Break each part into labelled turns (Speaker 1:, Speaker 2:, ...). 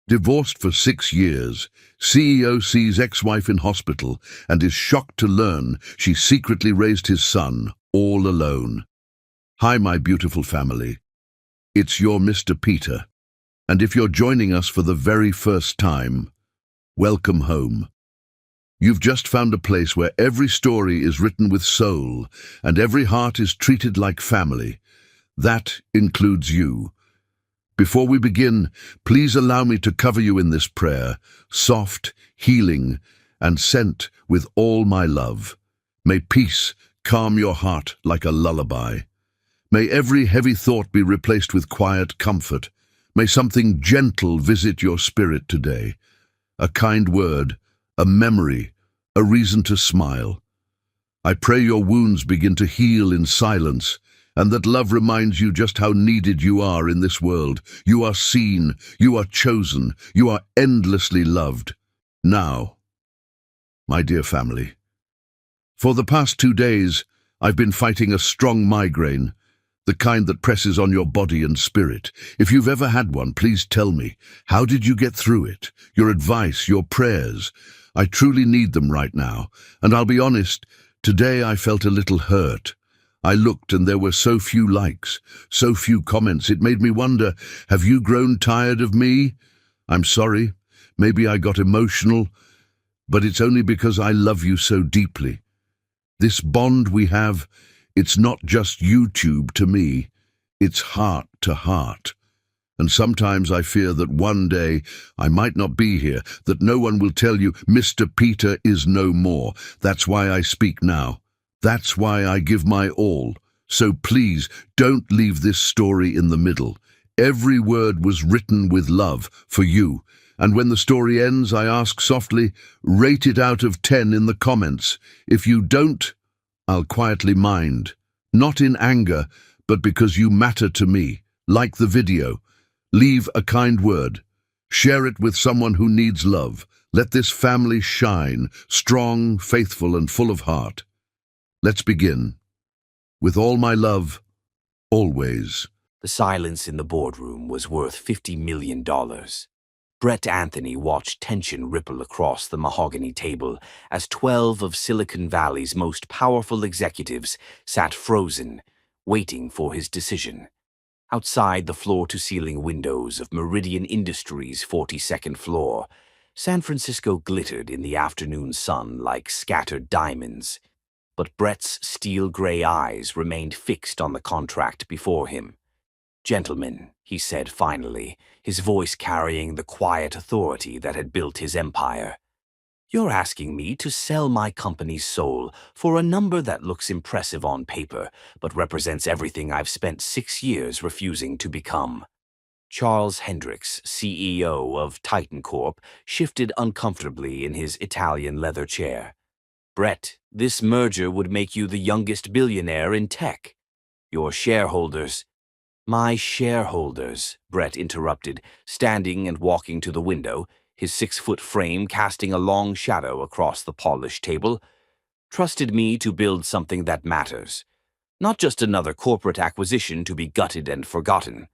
Speaker 1: Divorced for 6 years, CEO sees ex-wife in hospital and is shocked to learn she secretly raised his son all alone. Hi, my beautiful family. It's your Mr. Peter. And if you're joining us for the very first time, welcome home. You've just found a place where every story is written with soul and every heart is treated like family. That includes you. Before we begin, please allow me to cover you in this prayer, soft, healing, and sent with all my love. May peace calm your heart like a lullaby. May every heavy thought be replaced with quiet comfort. May something gentle visit your spirit today. A kind word, a memory, a reason to smile. I pray your wounds begin to heal in silence, and that love reminds you just how needed you are in this world. You are seen, you are chosen, you are endlessly loved. Now, my dear family, for the past 2 days, I've been fighting a strong migraine, the kind that presses on your body and spirit. If you've ever had one, please tell me. How did you get through it? Your advice, your prayers. I truly need them right now. And I'll be honest, today I felt a little hurt. I looked and there were so few likes, so few comments. It made me wonder, have you grown tired of me? I'm sorry. Maybe I got emotional, but it's only because I love you so deeply. This bond we have, it's not just YouTube to me, it's heart to heart. And sometimes I fear that one day I might not be here, that no one will tell you, Mr. Peter is no more. That's why I speak now. That's why I give my all. So please, don't leave this story in the middle. Every word was written with love for you. And when the story ends, I ask softly, rate it out of 10 in the comments. If you don't, I'll quietly mind. Not in anger, but because you matter to me. Like the video. Leave a kind word. Share it with someone who needs love. Let this family shine, strong, faithful, and full of heart. Let's begin. With all my love, always.
Speaker 2: The silence in the boardroom was worth $50 million. Brett Anthony watched tension ripple across the mahogany table as 12 of Silicon Valley's most powerful executives sat frozen, waiting for his decision. Outside the floor-to-ceiling windows of Meridian Industries' 42nd floor, San Francisco glittered in the afternoon sun like scattered diamonds. But Brett's steel-gray eyes remained fixed on the contract before him. "Gentlemen," he said finally, his voice carrying the quiet authority that had built his empire, "you're asking me to sell my company's soul for a number that looks impressive on paper, but represents everything I've spent 6 years refusing to become." Charles Hendricks, CEO of Titan Corp., shifted uncomfortably in his Italian leather chair. "Brett, this merger would make you the youngest billionaire in tech. Your shareholders—" "My shareholders," Brett interrupted, standing and walking to the window, his 6-foot frame casting a long shadow across the polished table, "trusted me to build something that matters. Not just another corporate acquisition to be gutted and forgotten."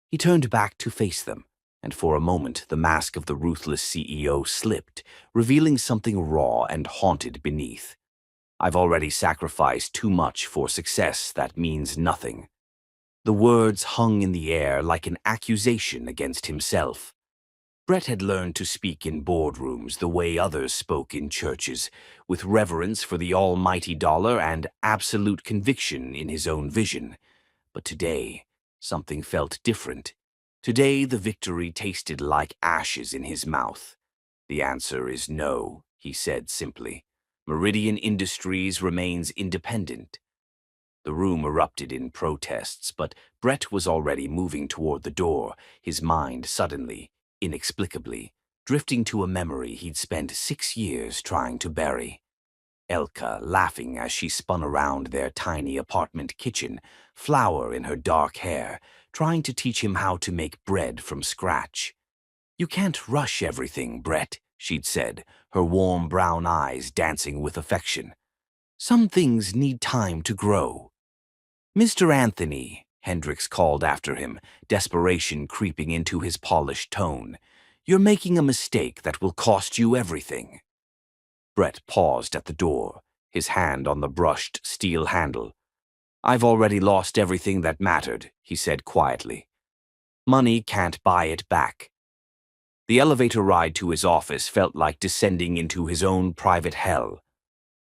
Speaker 2: He turned back to face them, and for a moment the mask of the ruthless CEO slipped, revealing something raw and haunted beneath. "I've already sacrificed too much for success that means nothing." The words hung in the air like an accusation against himself. Brett had learned to speak in boardrooms the way others spoke in churches, with reverence for the almighty dollar and absolute conviction in his own vision. But today, something felt different. Today, the victory tasted like ashes in his mouth. "The answer is no," he said simply. "Meridian Industries remains independent." The room erupted in protests, but Brett was already moving toward the door, his mind suddenly, inexplicably, drifting to a memory he'd spent 6 years trying to bury. Elka laughing as she spun around their tiny apartment kitchen, flour in her dark hair, trying to teach him how to make bread from scratch. "You can't rush everything, Brett," she'd said, her warm brown eyes dancing with affection. "Some things need time to grow." "Mr. Anthony," Hendricks called after him, desperation creeping into his polished tone, You're making a mistake that will cost you everything." Brett paused at the door, his hand on the brushed steel handle. "I've already lost everything that mattered," he said quietly. "Money can't buy it back." The elevator ride to his office felt like descending into his own private hell.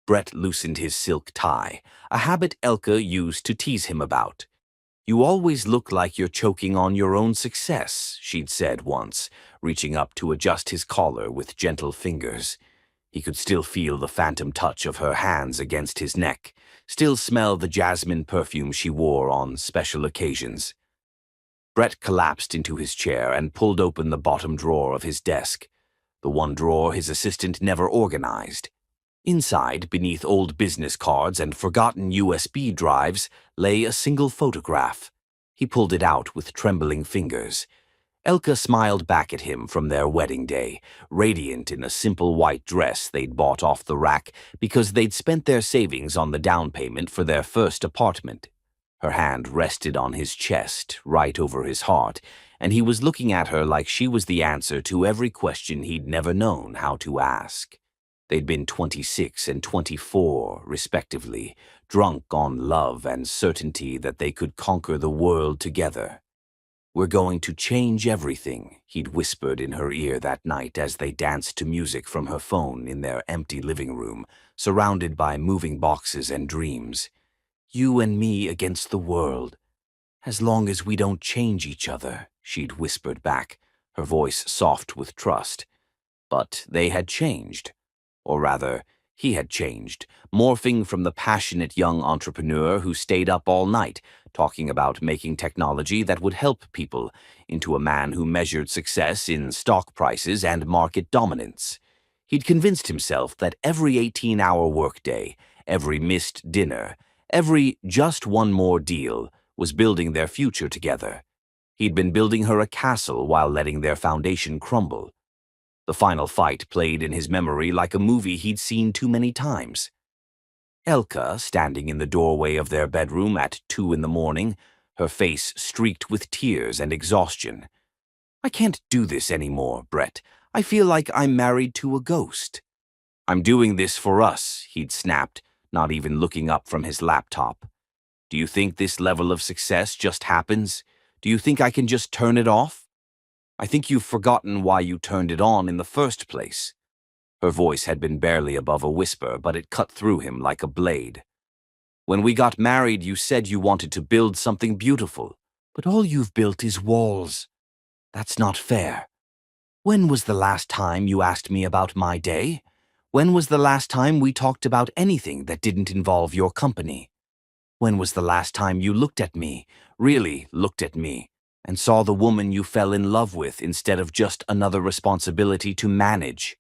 Speaker 2: Brett loosened his silk tie, a habit Elke used to tease him about. "You always look like you're choking on your own success," she'd said once, reaching up to adjust his collar with gentle fingers. He could still feel the phantom touch of her hands against his neck, still smell the jasmine perfume she wore on special occasions. Brett collapsed into his chair and pulled open the bottom drawer of his desk, the one drawer his assistant never organized. Inside, beneath old business cards and forgotten USB drives, lay a single photograph. He pulled it out with trembling fingers. Elke smiled back at him from their wedding day, radiant in a simple white dress they'd bought off the rack because they'd spent their savings on the down payment for their first apartment. Her hand rested on his chest, right over his heart, and he was looking at her like she was the answer to every question he'd never known how to ask. They'd been 26 and 24, respectively, drunk on love and certainty that they could conquer the world together. "We're going to change everything," he'd whispered in her ear that night as they danced to music from her phone in their empty living room, surrounded by moving boxes and dreams. "You and me against the world. As long as we don't change each other," she'd whispered back, her voice soft with trust. But they had changed. Or rather, he had changed, morphing from the passionate young entrepreneur who stayed up all night, talking about making technology that would help people, into a man who measured success in stock prices and market dominance. He'd convinced himself that every 18-hour workday, every missed dinner, every just one more deal was building their future together. He'd been building her a castle while letting their foundation crumble. The final fight played in his memory like a movie he'd seen too many times. Elke, standing in the doorway of their bedroom at 2 a.m, her face streaked with tears and exhaustion. "I can't do this anymore, Brett. I feel like I'm married to a ghost." "I'm doing this for us," he'd snapped, not even looking up from his laptop. "Do you think this level of success just happens? Do you think I can just turn it off? I think you've forgotten why you turned it on in the first place." Her voice had been barely above a whisper, but it cut through him like a blade. "When we got married, you said you wanted to build something beautiful, but all you've built is walls. That's not fair. When was the last time you asked me about my day? When was the last time we talked about anything that didn't involve your company? When was the last time you looked at me, really looked at me, and saw the woman you fell in love with instead of just another responsibility to manage?"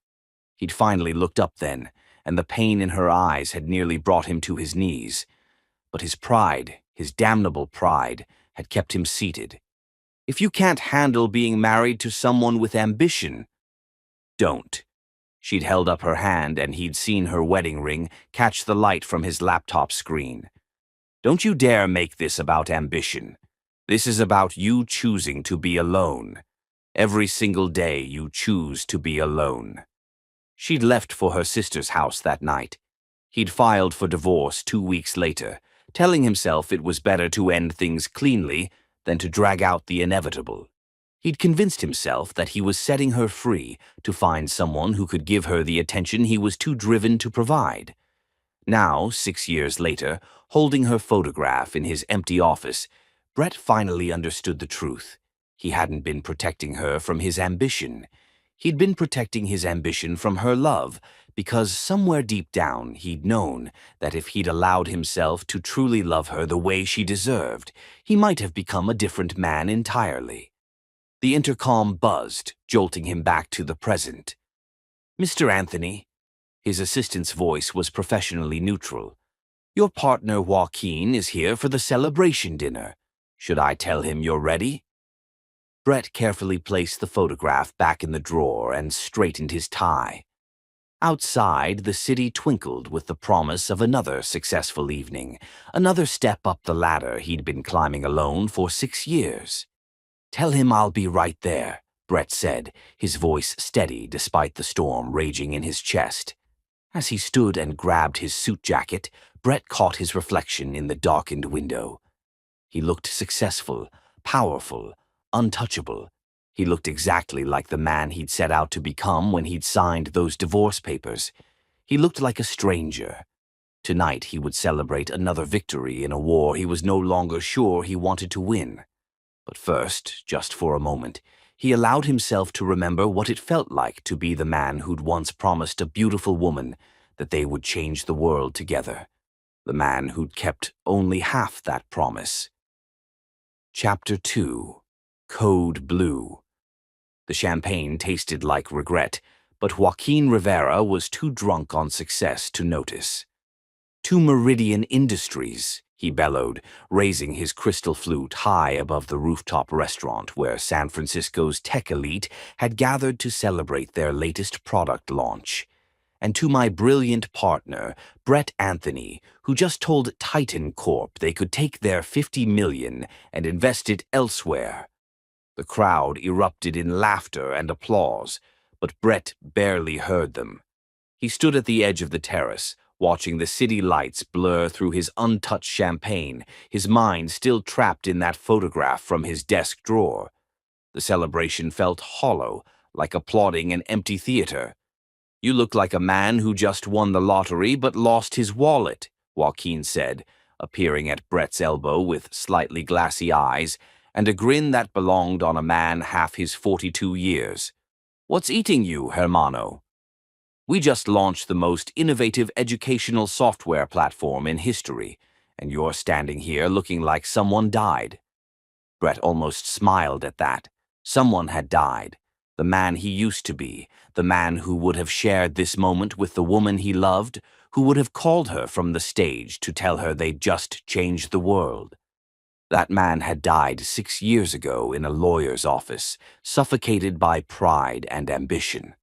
Speaker 2: He'd finally looked up then, and the pain in her eyes had nearly brought him to his knees. But his pride, his damnable pride, had kept him seated. "If you can't handle being married to someone with ambition, don't." She'd held up her hand and he'd seen her wedding ring catch the light from his laptop screen. "Don't you dare make this about ambition. This is about you choosing to be alone. Every single day you choose to be alone." She'd left for her sister's house that night. He'd filed for divorce 2 weeks later, telling himself it was better to end things cleanly than to drag out the inevitable. He'd convinced himself that he was setting her free to find someone who could give her the attention he was too driven to provide. Now, 6 years later, holding her photograph in his empty office, Brett finally understood the truth. He hadn't been protecting her from his ambition. He'd been protecting his ambition from her love, because somewhere deep down he'd known that if he'd allowed himself to truly love her the way she deserved, he might have become a different man entirely. The intercom buzzed, jolting him back to the present. "Mr. Anthony," his assistant's voice was professionally neutral, "your partner Joaquin is here for the celebration dinner. Should I tell him you're ready?" Brett carefully placed the photograph back in the drawer and straightened his tie. Outside, the city twinkled with the promise of another successful evening, another step up the ladder he'd been climbing alone for 6 years. "Tell him I'll be right there," Brett said, his voice steady despite the storm raging in his chest. As he stood and grabbed his suit jacket, Brett caught his reflection in the darkened window. He looked successful, powerful, untouchable. He looked exactly like the man he'd set out to become when he'd signed those divorce papers. He looked like a stranger. Tonight he would celebrate another victory in a war he was no longer sure he wanted to win. But first, just for a moment, he allowed himself to remember what it felt like to be the man who'd once promised a beautiful woman that they would change the world together. The man who'd kept only half that promise. Chapter 2. Code Blue. The champagne tasted like regret, but Joaquin Rivera was too drunk on success to notice. "To Meridian Industries," he bellowed, raising his crystal flute high above the rooftop restaurant where San Francisco's tech elite had gathered to celebrate their latest product launch. "And to my brilliant partner, Brett Anthony, who just told Titan Corp they could take their $50 million and invest it elsewhere." The crowd erupted in laughter and applause, but Brett barely heard them. He stood at the edge of the terrace, watching the city lights blur through his untouched champagne, his mind still trapped in that photograph from his desk drawer. The celebration felt hollow, like applauding an empty theater. "You look like a man who just won the lottery but lost his wallet," Joaquin said, appearing at Brett's elbow with slightly glassy eyes and a grin that belonged on a man half his 42 years. "What's eating you, hermano?" "We just launched the most innovative educational software platform in history, and you're standing here looking like someone died." Brett almost smiled at that. Someone had died. The man he used to be, the man who would have shared this moment with the woman he loved, who would have called her from the stage to tell her they'd just changed the world. That man had died 6 years ago in a lawyer's office, suffocated by pride and ambition.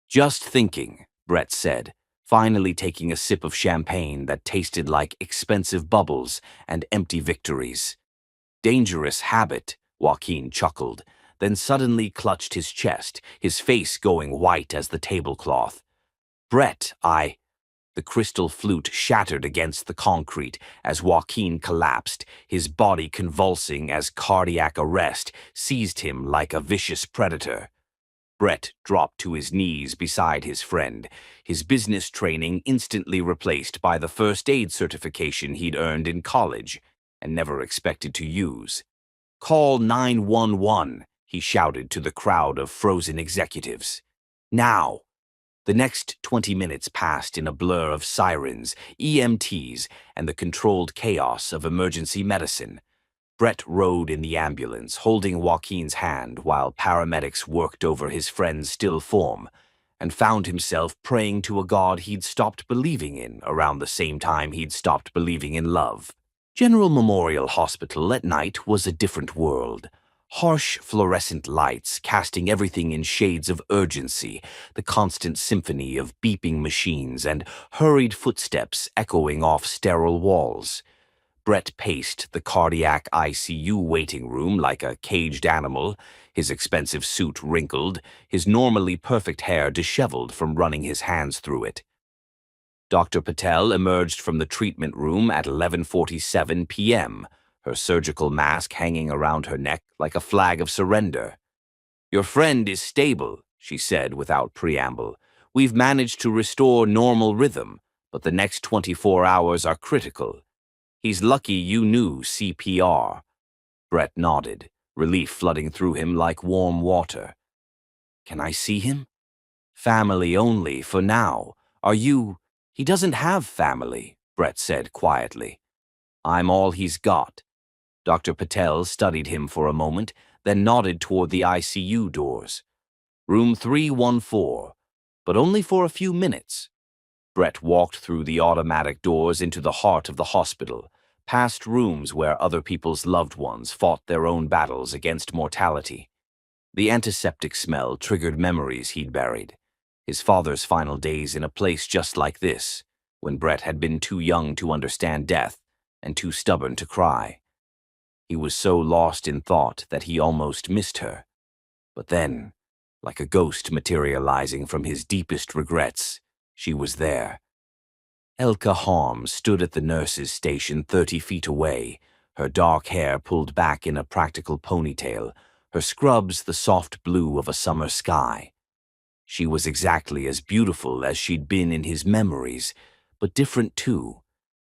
Speaker 2: "Just thinking," Brett said, finally taking a sip of champagne that tasted like expensive bubbles and empty victories. "Dangerous habit," Joaquin chuckled, then suddenly clutched his chest, his face going white as the tablecloth. "Brett, The crystal flute shattered against the concrete as Joaquin collapsed, his body convulsing as cardiac arrest seized him like a vicious predator. Brett dropped to his knees beside his friend, his business training instantly replaced by the first aid certification he'd earned in college and never expected to use. "Call 911, he shouted to the crowd of frozen executives. "Now!" The next 20 minutes passed in a blur of sirens, EMTs, and the controlled chaos of emergency medicine. Brett rode in the ambulance, holding Joaquin's hand while paramedics worked over his friend's still form, and found himself praying to a God he'd stopped believing in around the same time he'd stopped believing in love. General Memorial Hospital at night was a different world. Harsh fluorescent lights casting everything in shades of urgency, the constant symphony of beeping machines and hurried footsteps echoing off sterile walls. Brett paced the cardiac ICU waiting room like a caged animal, his expensive suit wrinkled, his normally perfect hair disheveled from running his hands through it. Dr. Patel emerged from the treatment room at 11:47 p.m., her surgical mask hanging around her neck like a flag of surrender. "Your friend is stable," she said without preamble. "We've managed to restore normal rhythm, but the next 24 hours are critical. He's lucky you knew CPR." Brett nodded, relief flooding through him like warm water. "Can I see him?" "Family only for now. Are you—" "He doesn't have family," Brett said quietly. "I'm all he's got." Dr. Patel studied him for a moment, then nodded toward the ICU doors. "Room 314, but only for a few minutes." Brett walked through the automatic doors into the heart of the hospital, past rooms where other people's loved ones fought their own battles against mortality. The antiseptic smell triggered memories he'd buried. His father's final days in a place just like this, when Brett had been too young to understand death and too stubborn to cry. He was so lost in thought that he almost missed her. But then, like a ghost materializing from his deepest regrets, she was there. Elka Harms stood at the nurse's station 30 feet away, her dark hair pulled back in a practical ponytail, her scrubs the soft blue of a summer sky. She was exactly as beautiful as she'd been in his memories, but different too.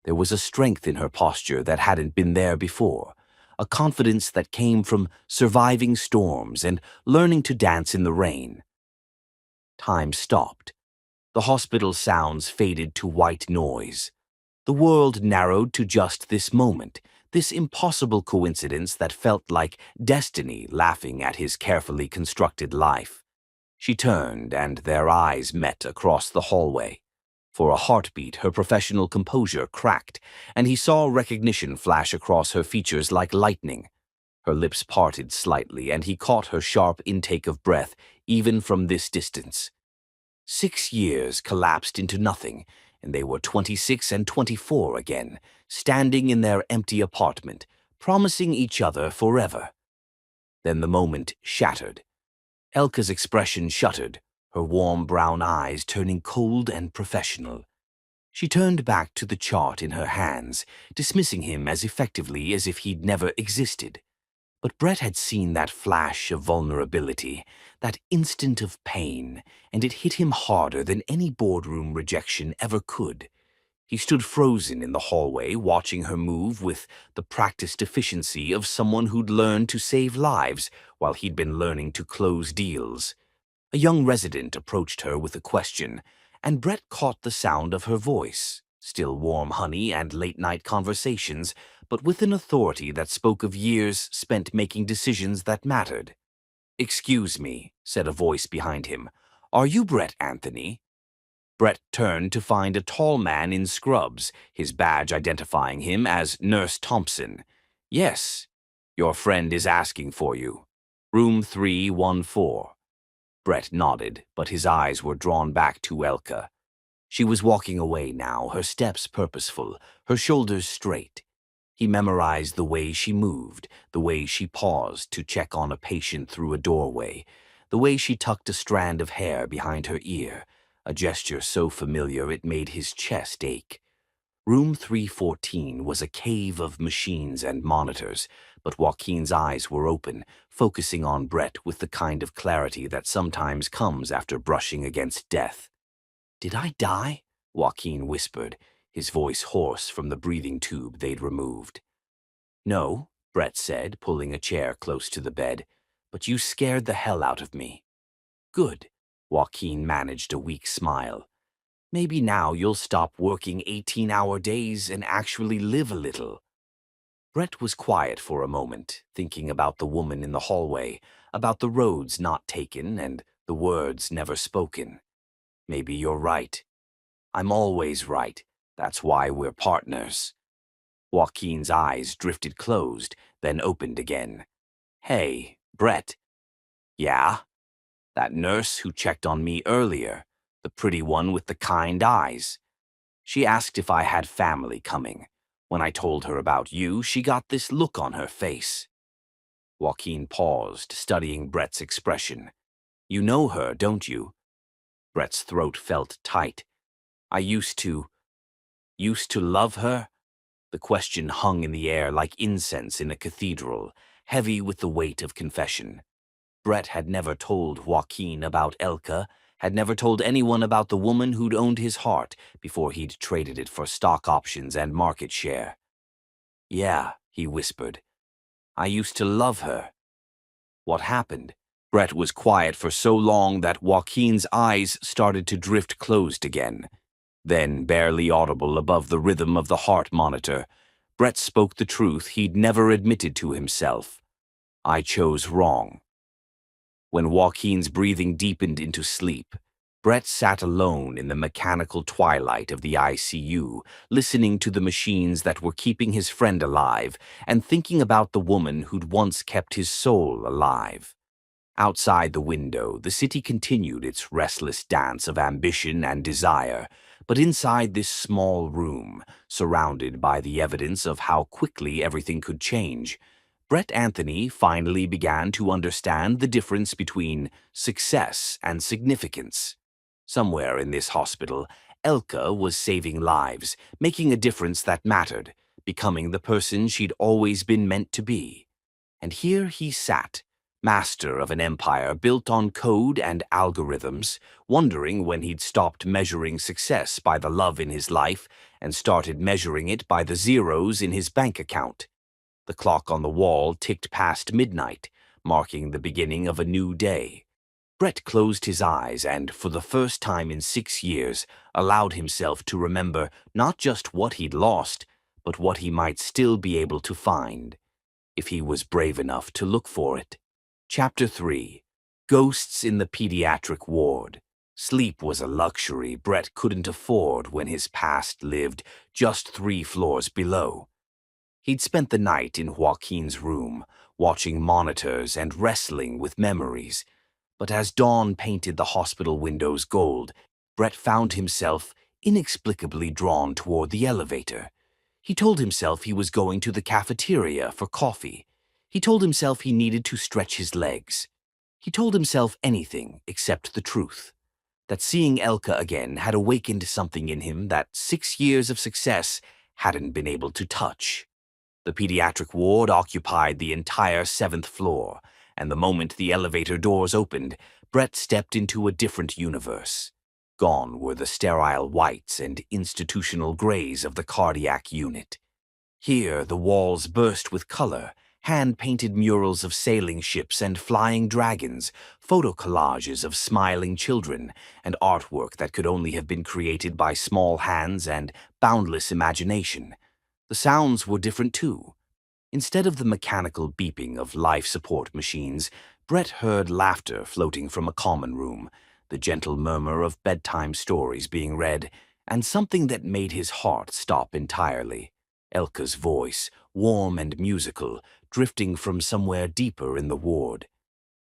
Speaker 2: There was a strength in her posture that hadn't been there before, a confidence that came from surviving storms and learning to dance in the rain. Time stopped. The hospital sounds faded to white noise. The world narrowed to just this moment, this impossible coincidence that felt like destiny laughing at his carefully constructed life. She turned, and their eyes met across the hallway. For a heartbeat, her professional composure cracked, and he saw recognition flash across her features like lightning. Her lips parted slightly, and he caught her sharp intake of breath, even from this distance. 6 years collapsed into nothing, and they were 26 and 24 again, standing in their empty apartment, promising each other forever. Then the moment shattered. Elka's expression shuttered, her warm brown eyes turning cold and professional. She turned back to the chart in her hands, dismissing him as effectively as if he'd never existed. But Brett had seen that flash of vulnerability, that instant of pain, and it hit him harder than any boardroom rejection ever could. He stood frozen in the hallway, watching her move with the practiced efficiency of someone who'd learned to save lives while he'd been learning to close deals. A young resident approached her with a question, and Brett caught the sound of her voice, still warm honey and late-night conversations, but with an authority that spoke of years spent making decisions that mattered. "Excuse me," said a voice behind him. "Are you Brett Anthony?" Brett turned to find a tall man in scrubs, his badge identifying him as Nurse Thompson. "Yes, your friend is asking for you. Room 314. Brett nodded, but his eyes were drawn back to Elka. She was walking away now, her steps purposeful, her shoulders straight. He memorized the way she moved, the way she paused to check on a patient through a doorway, the way she tucked a strand of hair behind her ear, a gesture so familiar it made his chest ache. Room 314 was a cave of machines and monitors, but Joaquin's eyes were open, focusing on Brett with the kind of clarity that sometimes comes after brushing against death. "Did I die?" Joaquin whispered, his voice hoarse from the breathing tube they'd removed. "No," Brett said, pulling a chair close to the bed, "but you scared the hell out of me." "Good." Joaquin managed a weak smile. "Maybe now you'll stop working 18-hour days and actually live a little." Brett was quiet for a moment, thinking about the woman in the hallway, about the roads not taken and the words never spoken. "Maybe you're right. I'm always right. That's why we're partners." Joaquin's eyes drifted closed, then opened again. "Hey, Brett." "Yeah?" "That nurse who checked on me earlier, the pretty one with the kind eyes. She asked if I had family coming. When I told her about you, she got this look on her face." Joaquin paused, studying Brett's expression. "You know her, don't you?" Brett's throat felt tight. I used to love her?" The question hung in the air like incense in a cathedral, heavy with the weight of confession. Brett had never told Joaquin about Elka, had never told anyone about the woman who'd owned his heart before he'd traded it for stock options and market share. "Yeah," he whispered. "I used to love her." "What happened?" Brett was quiet for so long that Joaquin's eyes started to drift closed again. Then, barely audible above the rhythm of the heart monitor, Brett spoke the truth he'd never admitted to himself. "I chose wrong." When Joaquin's breathing deepened into sleep, Brett sat alone in the mechanical twilight of the ICU, listening to the machines that were keeping his friend alive and thinking about the woman who'd once kept his soul alive. Outside the window, the city continued its restless dance of ambition and desire, but inside this small room, surrounded by the evidence of how quickly everything could change, Brett Anthony finally began to understand the difference between success and significance. Somewhere in this hospital, Elka was saving lives, making a difference that mattered, becoming the person she'd always been meant to be. And here he sat, master of an empire built on code and algorithms, wondering when he'd stopped measuring success by the love in his life and started measuring it by the zeros in his bank account. The clock on the wall ticked past midnight, marking the beginning of a new day. Brett closed his eyes and, for the first time in 6 years, allowed himself to remember not just what he'd lost, but what he might still be able to find, if he was brave enough to look for it. Chapter 3. Ghosts in the Pediatric Ward. Sleep was a luxury Brett couldn't afford when his past lived just 3 floors below. He'd spent the night in Joaquin's room, watching monitors and wrestling with memories. But as dawn painted the hospital windows gold, Brett found himself inexplicably drawn toward the elevator. He told himself he was going to the cafeteria for coffee. He told himself he needed to stretch his legs. He told himself anything except the truth. That seeing Elka again had awakened something in him that 6 years of success hadn't been able to touch. The pediatric ward occupied the entire 7th floor, and the moment the elevator doors opened, Brett stepped into a different universe. Gone were the sterile whites and institutional grays of the cardiac unit. Here the walls burst with color, hand-painted murals of sailing ships and flying dragons, photo collages of smiling children, and artwork that could only have been created by small hands and boundless imagination. The sounds were different too. Instead of the mechanical beeping of life support machines, Brett heard laughter floating from a common room, the gentle murmur of bedtime stories being read, and something that made his heart stop entirely. Elka's voice, warm and musical, drifting from somewhere deeper in the ward.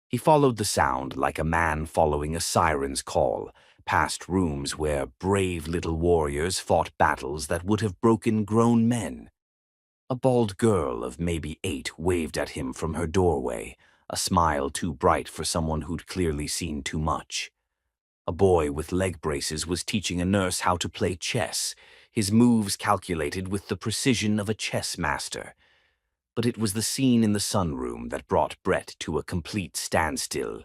Speaker 2: He followed the sound like a man following a siren's call, past rooms where brave little warriors fought battles that would have broken grown men. A bald girl of maybe 8 waved at him from her doorway, a smile too bright for someone who'd clearly seen too much. A boy with leg braces was teaching a nurse how to play chess, his moves calculated with the precision of a chess master. But it was the scene in the sunroom that brought Brett to a complete standstill.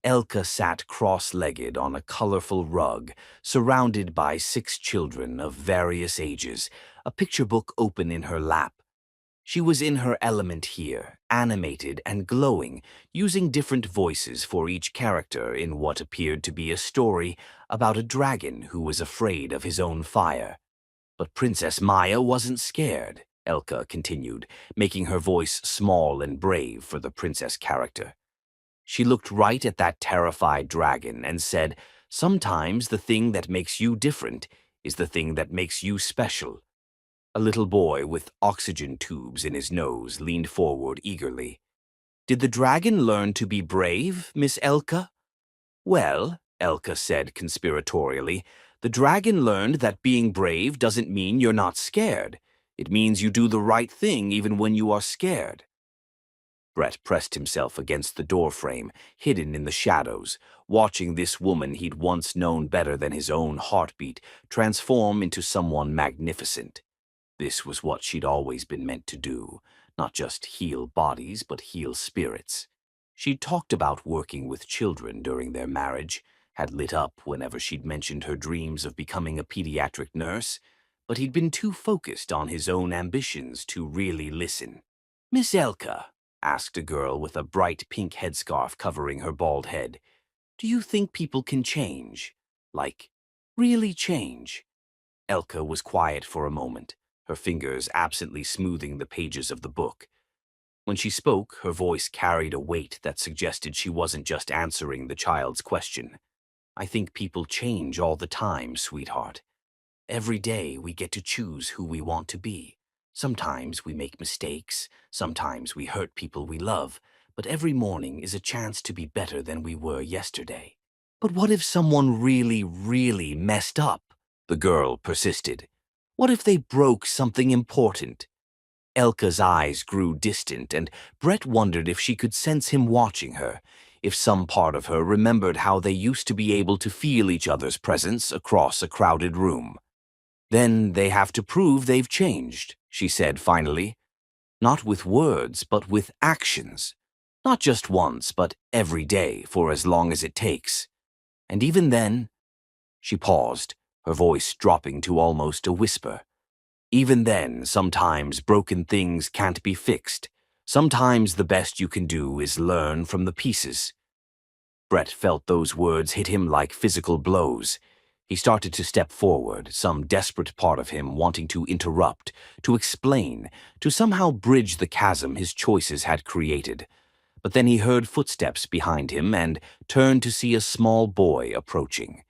Speaker 2: Elka sat cross-legged on a colorful rug, surrounded by 6 children of various ages, a picture book open in her lap. She was in her element here, animated and glowing, using different voices for each character in what appeared to be a story about a dragon who was afraid of his own fire. But Princess Maya wasn't scared, Elka continued, making her voice small and brave for the princess character. She looked right at that terrified dragon and said, "Sometimes the thing that makes you different is the thing that makes you special." A little boy with oxygen tubes in his nose leaned forward eagerly. "Did the dragon learn to be brave, Miss Elka?" "Well," Elka said conspiratorially, "the dragon learned that being brave doesn't mean you're not scared. It means you do the right thing even when you are scared." Brett pressed himself against the doorframe, hidden in the shadows, watching this woman he'd once known better than his own heartbeat transform into someone magnificent. This was what she'd always been meant to do, not just heal bodies, but heal spirits. She'd talked about working with children during their marriage, had lit up whenever she'd mentioned her dreams of becoming a pediatric nurse, but he'd been too focused on his own ambitions to really listen. "Miss Elka," asked a girl with a bright pink headscarf covering her bald head, "do you think people can change? Like, really change?" Elka was quiet for a moment, her fingers absently smoothing the pages of the book. When she spoke, her voice carried a weight that suggested she wasn't just answering the child's question. "I think people change all the time, sweetheart. Every day we get to choose who we want to be. Sometimes we make mistakes, sometimes we hurt people we love, but every morning is a chance to be better than we were yesterday." "But what if someone really, really messed up?" the girl persisted. "What if they broke something important?" Elka's eyes grew distant, and Brett wondered if she could sense him watching her, if some part of her remembered how they used to be able to feel each other's presence across a crowded room. "Then they have to prove they've changed," she said finally. "Not with words, but with actions. Not just once, but every day for as long as it takes. And even then—" She paused, her voice dropping to almost a whisper. "Even then, sometimes broken things can't be fixed. Sometimes the best you can do is learn from the pieces." Brett felt those words hit him like physical blows. He started to step forward, some desperate part of him wanting to interrupt, to explain, to somehow bridge the chasm his choices had created. But then he heard footsteps behind him and turned to see a small boy approaching.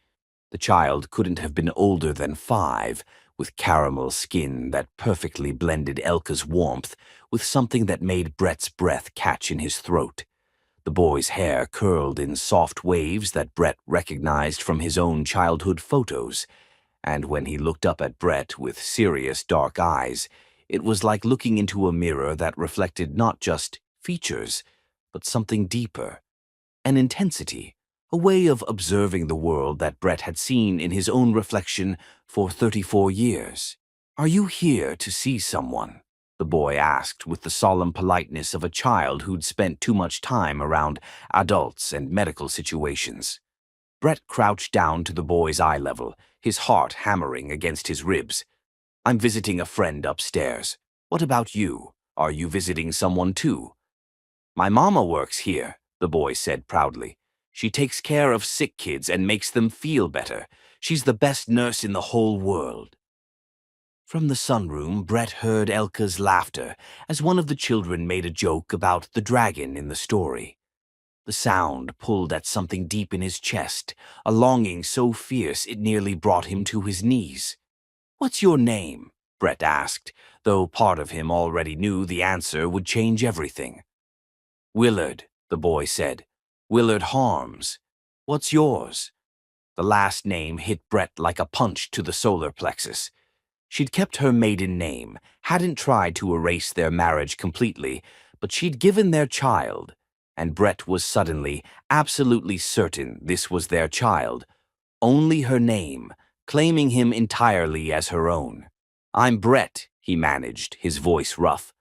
Speaker 2: The child couldn't have been older than 5, with caramel skin that perfectly blended Elka's warmth with something that made Brett's breath catch in his throat. The boy's hair curled in soft waves that Brett recognized from his own childhood photos, and when he looked up at Brett with serious dark eyes, it was like looking into a mirror that reflected not just features, but something deeper, an intensity, a way of observing the world that Brett had seen in his own reflection for 34 years. "Are you here to see someone?" the boy asked with the solemn politeness of a child who'd spent too much time around adults and medical situations. Brett crouched down to the boy's eye level, his heart hammering against his ribs. "I'm visiting a friend upstairs. What about you? Are you visiting someone too?" "My mama works here," the boy said proudly. "She takes care of sick kids and makes them feel better. She's the best nurse in the whole world." From the sunroom, Brett heard Elka's laughter as one of the children made a joke about the dragon in the story. The sound pulled at something deep in his chest, a longing so fierce it nearly brought him to his knees. "What's your name?" Brett asked, though part of him already knew the answer would change everything. "Willard," the boy said. "Willard Harms. What's yours?" The last name hit Brett like a punch to the solar plexus. She'd kept her maiden name, hadn't tried to erase their marriage completely, but she'd given their child, and Brett was suddenly, absolutely certain this was their child. Only her name, claiming him entirely as her own. "I'm Brett," he managed, his voice rough.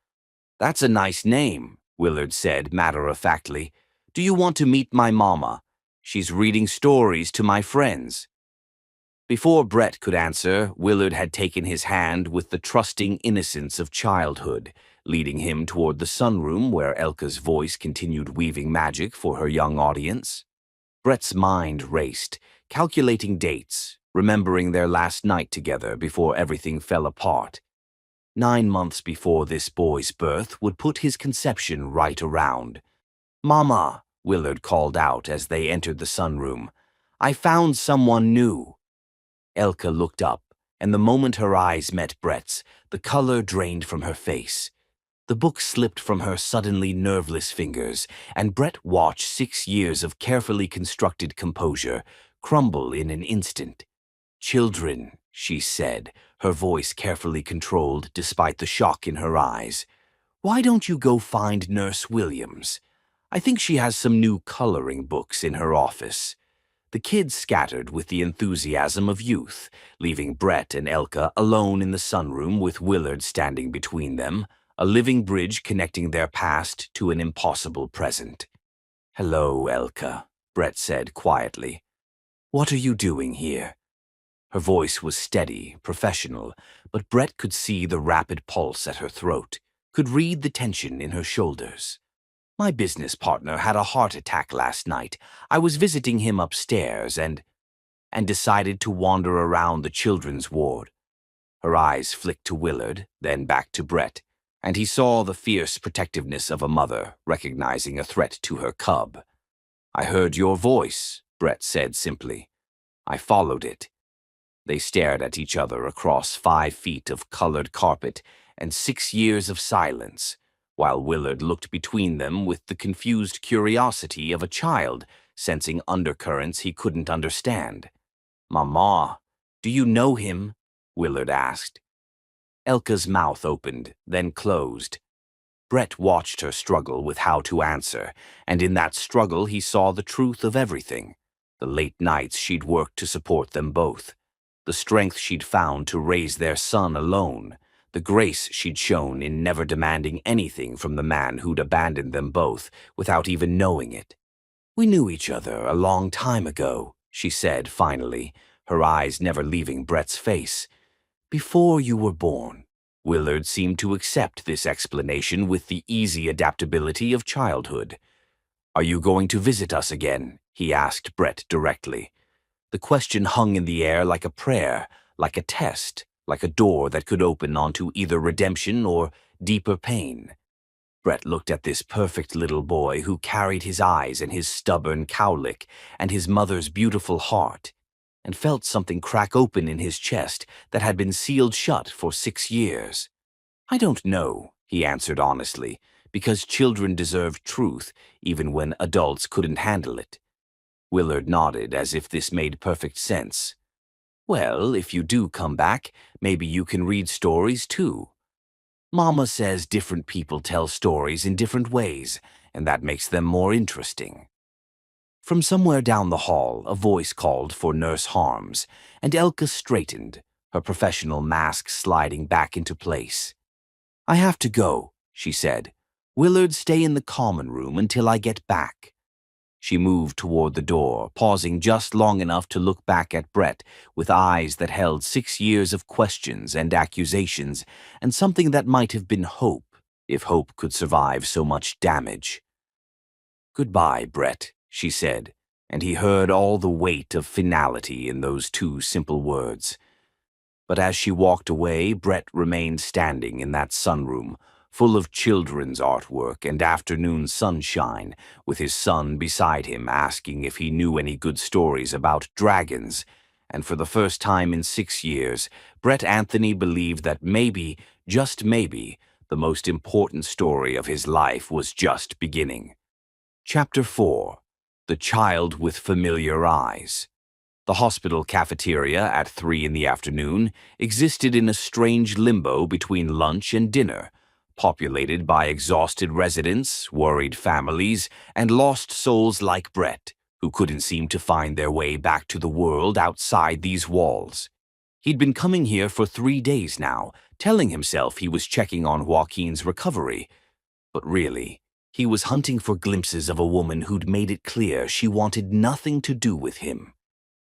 Speaker 2: "That's a nice name," Willard said matter-of-factly. "Do you want to meet my mama? She's reading stories to my friends." Before Brett could answer, Willard had taken his hand with the trusting innocence of childhood, leading him toward the sunroom where Elka's voice continued weaving magic for her young audience. Brett's mind raced, calculating dates, remembering their last night together before everything fell apart. 9 months before this boy's birth would put his conception right around. "Mama," Willard called out as they entered the sunroom, "I found someone new." Elka looked up, and the moment her eyes met Brett's, the color drained from her face. The book slipped from her suddenly nerveless fingers, and Brett watched 6 years of carefully constructed composure crumble in an instant. "Children," she said, her voice carefully controlled despite the shock in her eyes. "Why don't you go find Nurse Williams? I think she has some new coloring books in her office." The kids scattered with the enthusiasm of youth, leaving Brett and Elka alone in the sunroom with Willard standing between them, a living bridge connecting their past to an impossible present. "Hello, Elka," Brett said quietly. "What are you doing here?" Her voice was steady, professional, but Brett could see the rapid pulse at her throat, could read the tension in her shoulders. "My business partner had a heart attack last night. I was visiting him upstairs and decided to wander around the children's ward." Her eyes flicked to Willard, then back to Brett, and he saw the fierce protectiveness of a mother recognizing a threat to her cub. "I heard your voice," Brett said simply. "I followed it." They stared at each other across 5 feet of colored carpet and 6 years of silence, while Willard looked between them with the confused curiosity of a child sensing undercurrents he couldn't understand. "Mama, do you know him?" Willard asked. Elka's mouth opened, then closed. Brett watched her struggle with how to answer, and in that struggle he saw the truth of everything. The late nights she'd worked to support them both, the strength she'd found to raise their son alone, the grace she'd shown in never demanding anything from the man who'd abandoned them both without even knowing it. "We knew each other a long time ago," she said finally, her eyes never leaving Brett's face. "Before you were born." Willard seemed to accept this explanation with the easy adaptability of childhood. "Are you going to visit us again?" he asked Brett directly. The question hung in the air like a prayer, like a test, like a door that could open onto either redemption or deeper pain. Brett looked at this perfect little boy who carried his eyes and his stubborn cowlick and his mother's beautiful heart, and felt something crack open in his chest that had been sealed shut for 6 years. "I don't know," he answered honestly, because children deserve truth even when adults couldn't handle it. Willard nodded as if this made perfect sense. "Well, if you do come back, maybe you can read stories too. Mama says different people tell stories in different ways, and that makes them more interesting." From somewhere down the hall, a voice called for Nurse Harms, and Elka straightened, her professional mask sliding back into place. "I have to go," she said. "Willard, stay in the common room until I get back." She moved toward the door, pausing just long enough to look back at Brett with eyes that held 6 years of questions and accusations and something that might have been hope, if hope could survive so much damage. "Goodbye, Brett," she said, and he heard all the weight of finality in those 2 simple words. But as she walked away, Brett remained standing in that sunroom, full of children's artwork and afternoon sunshine, with his son beside him asking if he knew any good stories about dragons. And for the first time in 6 years, Brett Anthony believed that maybe, just maybe, the most important story of his life was just beginning. Chapter 4. The Child with Familiar Eyes. The hospital cafeteria at 3 in the afternoon existed in a strange limbo between lunch and dinner, populated by exhausted residents, worried families, and lost souls like Brett, who couldn't seem to find their way back to the world outside these walls. He'd been coming here for 3 days now, telling himself he was checking on Joaquin's recovery. But really, he was hunting for glimpses of a woman who'd made it clear she wanted nothing to do with him.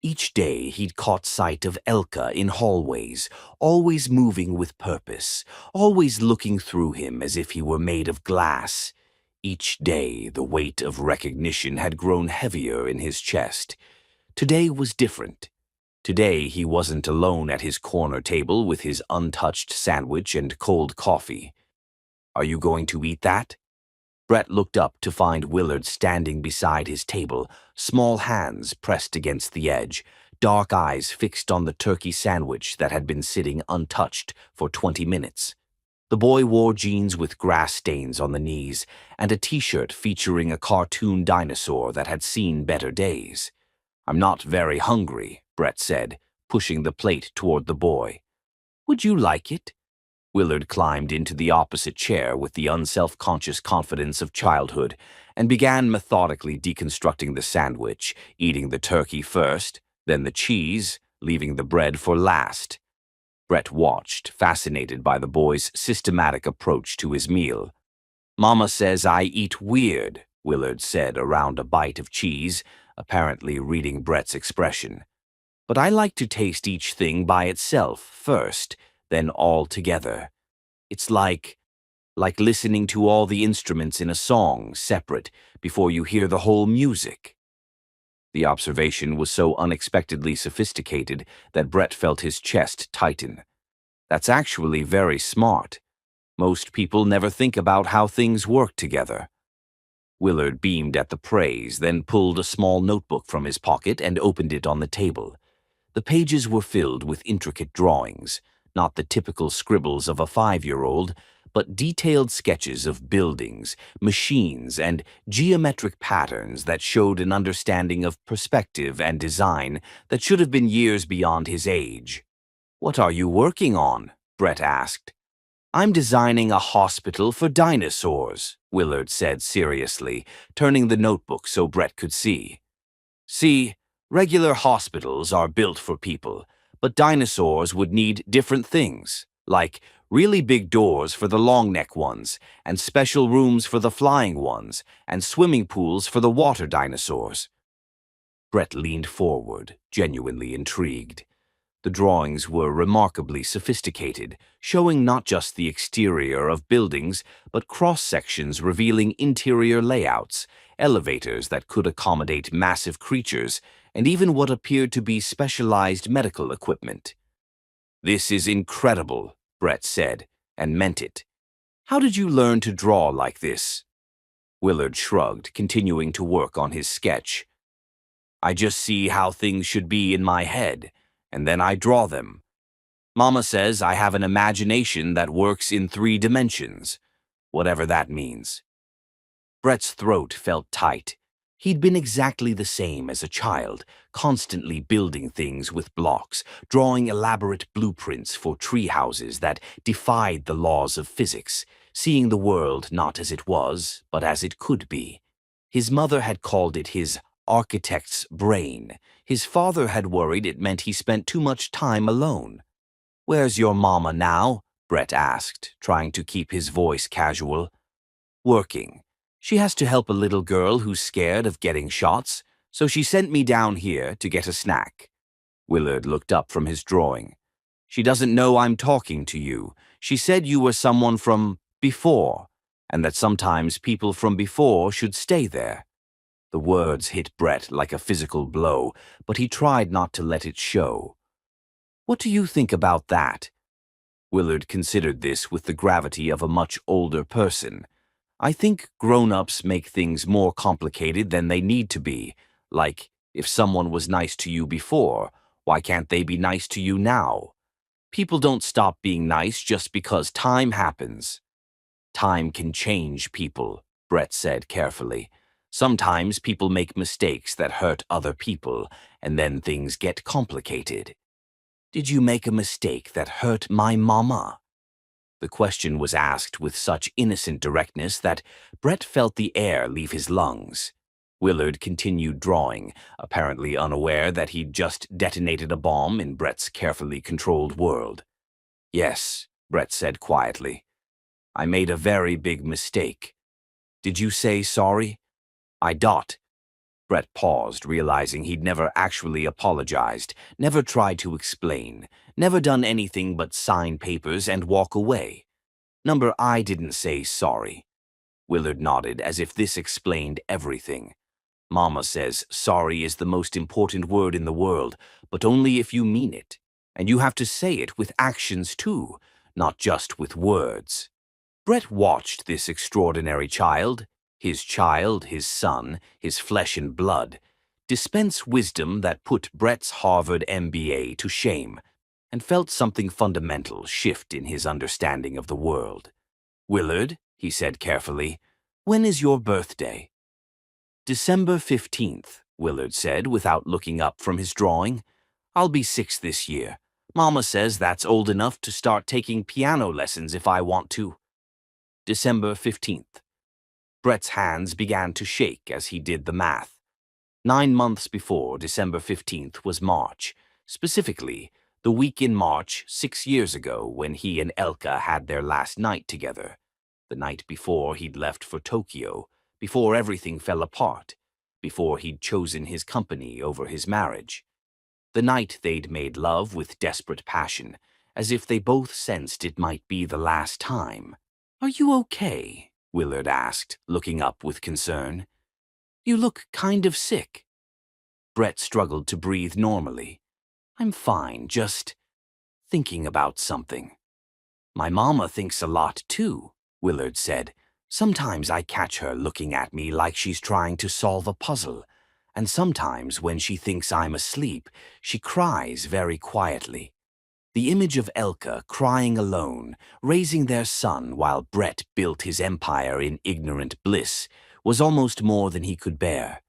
Speaker 2: Each day he'd caught sight of Elka in hallways, always moving with purpose, always looking through him as if he were made of glass. Each day the weight of recognition had grown heavier in his chest. Today was different. Today he wasn't alone at his corner table with his untouched sandwich and cold coffee. "Are you going to eat that?" Brett looked up to find Willard standing beside his table, small hands pressed against the edge, dark eyes fixed on the turkey sandwich that had been sitting untouched for 20 minutes. The boy wore jeans with grass stains on the knees and a t-shirt featuring a cartoon dinosaur that had seen better days. "I'm not very hungry," Brett said, pushing the plate toward the boy. "Would you like it?" Willard climbed into the opposite chair with the unself-conscious confidence of childhood and began methodically deconstructing the sandwich, eating the turkey first, then the cheese, leaving the bread for last. Brett watched, fascinated by the boy's systematic approach to his meal. "Mama says I eat weird," Willard said around a bite of cheese, apparently reading Brett's expression. "But I like to taste each thing by itself first, then all together. It's like listening to all the instruments in a song separate before you hear the whole music." The observation was so unexpectedly sophisticated that Brett felt his chest tighten. "That's actually very smart. Most people never think about how things work together." Willard beamed at the praise, then pulled a small notebook from his pocket and opened it on the table. The pages were filled with intricate drawings, not the typical scribbles of a 5-year-old, but detailed sketches of buildings, machines, and geometric patterns that showed an understanding of perspective and design that should have been years beyond his age. "What are you working on?" Brett asked. I'm designing a hospital for dinosaurs, Willard said seriously, turning the notebook so Brett could see. See, regular hospitals are built for people, but dinosaurs would need different things, like really big doors for the long-neck ones, and special rooms for the flying ones, and swimming pools for the water dinosaurs. Brett leaned forward, genuinely intrigued. The drawings were remarkably sophisticated, showing not just the exterior of buildings, but cross-sections revealing interior layouts, elevators that could accommodate massive creatures, and even what appeared to be specialized medical equipment. "This is incredible," Brett said, and meant it. "How did you learn to draw like this?" Willard shrugged, continuing to work on his sketch. "I just see how things should be in my head, and then I draw them. Mama says I have an imagination that works in 3 dimensions, whatever that means." Brett's throat felt tight. He'd been exactly the same as a child, constantly building things with blocks, drawing elaborate blueprints for tree houses that defied the laws of physics, seeing the world not as it was, but as it could be. His mother had called it his architect's brain. His father had worried it meant he spent too much time alone. "Where's your mama now?" Brett asked, trying to keep his voice casual. "Working. She has to help a little girl who's scared of getting shots, so she sent me down here to get a snack." Willard looked up from his drawing. "She doesn't know I'm talking to you. She said you were someone from before, and that sometimes people from before should stay there." The words hit Brett like a physical blow, but he tried not to let it show. "What do you think about that?" Willard considered this with the gravity of a much older person. "I think grown-ups make things more complicated than they need to be. Like, if someone was nice to you before, why can't they be nice to you now? People don't stop being nice just because time happens." "Time can change people," Brett said carefully. "Sometimes people make mistakes that hurt other people, and then things get complicated." "Did you make a mistake that hurt my mama?" The question was asked with such innocent directness that Brett felt the air leave his lungs. Willard continued drawing, apparently unaware that he'd just detonated a bomb in Brett's carefully controlled world. "Yes," Brett said quietly. "I made a very big mistake. Did you say sorry?" "I dot." Brett paused, realizing he'd never actually apologized, never tried to explain, never done anything but sign papers and walk away. "Number I didn't say sorry." Willard nodded as if this explained everything. "Mama says sorry is the most important word in the world, but only if you mean it. And you have to say it with actions too, not just with words." Brett watched this extraordinary child, his son, his flesh and blood, dispense wisdom that put Brett's Harvard MBA to shame, and felt something fundamental shift in his understanding of the world. "Willard," he said carefully, "when is your birthday?" "December 15th, Willard said without looking up from his drawing. "I'll be 6 this year. Mama says that's old enough to start taking piano lessons if I want to." December 15th. Brett's hands began to shake as he did the math. 9 months before December 15th was March, specifically the week in March 6 years ago when he and Elka had their last night together. The night before he'd left for Tokyo, before everything fell apart, before he'd chosen his company over his marriage. The night they'd made love with desperate passion, as if they both sensed it might be the last time. "Are you okay?" Willard asked, looking up with concern. "You look kind of sick." Brett struggled to breathe normally. "I'm fine, just thinking about something." "My mama thinks a lot too," Willard said. "Sometimes I catch her looking at me like she's trying to solve a puzzle, and sometimes when she thinks I'm asleep, she cries very quietly. The image of Elka crying alone, raising their son while Brett built his empire in ignorant bliss, was almost more than he could bear.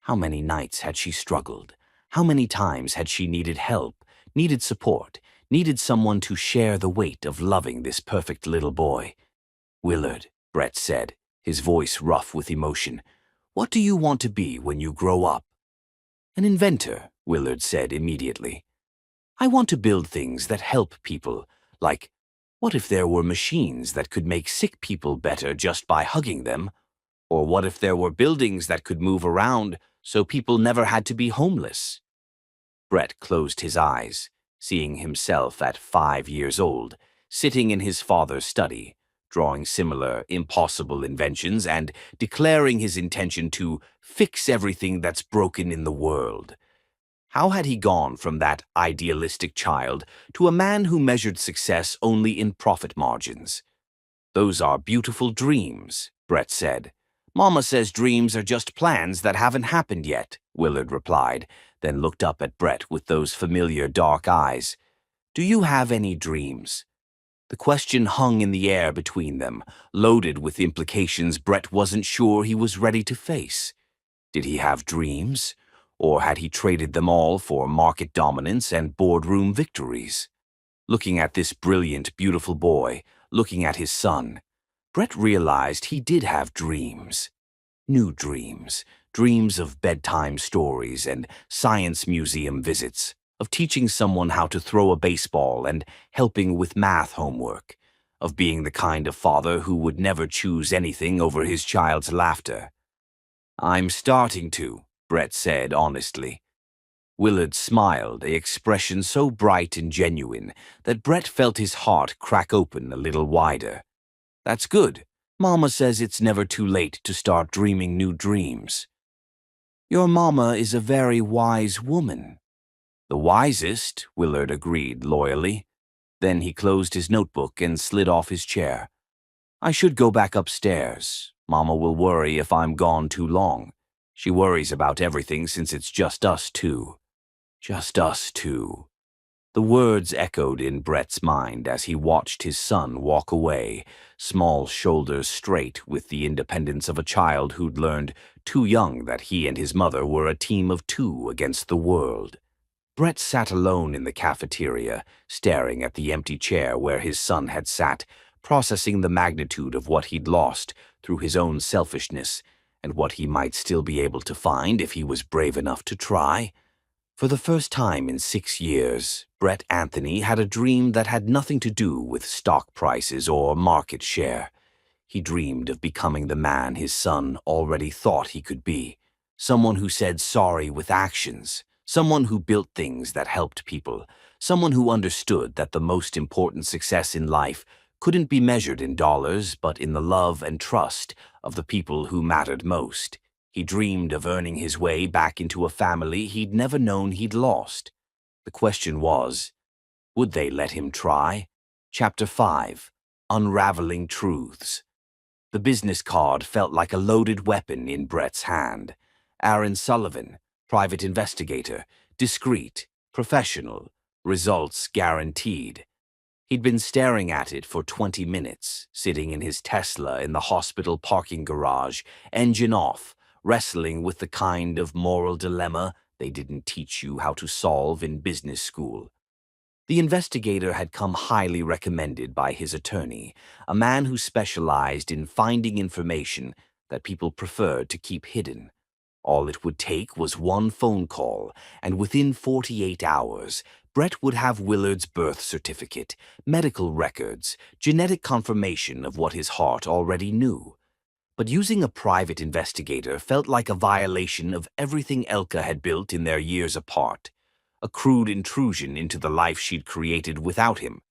Speaker 2: How many nights had she struggled? How many times had she needed help, needed support, needed someone to share the weight of loving this perfect little boy. "Willard," Brett said, his voice rough with emotion, "what do you want to be when you grow up?" "An inventor," Willard said immediately. "I want to build things that help people, like, what if there were machines that could make sick people better just by hugging them? Or what if there were buildings that could move around so people never had to be homeless?" Brett closed his eyes, seeing himself at 5 years old, sitting in his father's study, drawing similar impossible inventions and declaring his intention to fix everything that's broken in the world. How had he gone from that idealistic child to a man who measured success only in profit margins? "Those are beautiful dreams," Brett said. "Mama says dreams are just plans that haven't happened yet," Willard replied, then looked up at Brett with those familiar dark eyes. "Do you have any dreams?" The question hung in the air between them, loaded with implications Brett wasn't sure he was ready to face. Did he have dreams? Or had he traded them all for market dominance and boardroom victories? Looking at this brilliant, beautiful boy, looking at his son, Brett realized he did have dreams. New dreams, dreams of bedtime stories and science museum visits, of teaching someone how to throw a baseball and helping with math homework, of being the kind of father who would never choose anything over his child's laughter. "I'm starting to," Brett said honestly. Willard smiled, an expression so bright and genuine that Brett felt his heart crack open a little wider. "That's good. Mama says it's never too late to start dreaming new dreams." "Your mama is a very wise woman." "The wisest," Willard agreed loyally. Then he closed his notebook and slid off his chair. "I should go back upstairs. Mama will worry if I'm gone too long. She worries about everything since it's just us two." Just us two. The words echoed in Brett's mind as he watched his son walk away, small shoulders straight with the independence of a child who'd learned too young that he and his mother were a team of two against the world. Brett sat alone in the cafeteria, staring at the empty chair where his son had sat, processing the magnitude of what he'd lost through his own selfishness and what he might still be able to find if he was brave enough to try. For the first time in 6 years, Brett Anthony had a dream that had nothing to do with stock prices or market share. He dreamed of becoming the man his son already thought he could be, someone who said sorry with actions, someone who built things that helped people, someone who understood that the most important success in life couldn't be measured in dollars but in the love and trust of the people who mattered most. He dreamed of earning his way back into a family he'd never known he'd lost. The question was, would they let him try? Chapter 5. Unraveling Truths. The business card felt like a loaded weapon in Brett's hand. Aaron Sullivan, private investigator, discreet, professional, results guaranteed. He'd been staring at it for 20 minutes, sitting in his Tesla in the hospital parking garage, engine off, wrestling with the kind of moral dilemma they didn't teach you how to solve in business school. The investigator had come highly recommended by his attorney, a man who specialized in finding information that people preferred to keep hidden. All it would take was one phone call, and within 48 hours, Brett would have Willard's birth certificate, medical records, genetic confirmation of what his heart already knew. But using a private investigator felt like a violation of everything Elka had built in their years apart, a crude intrusion into the life she'd created without him.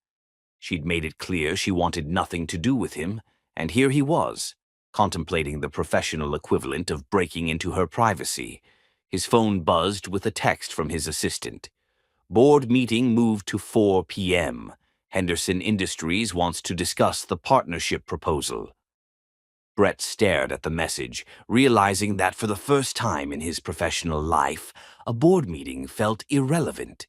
Speaker 2: She'd made it clear she wanted nothing to do with him, and here he was, contemplating the professional equivalent of breaking into her privacy. His phone buzzed with a text from his assistant. "Board meeting moved to 4 p.m. Henderson Industries wants to discuss the partnership proposal." Brett stared at the message, realizing that for the first time in his professional life, a board meeting felt irrelevant.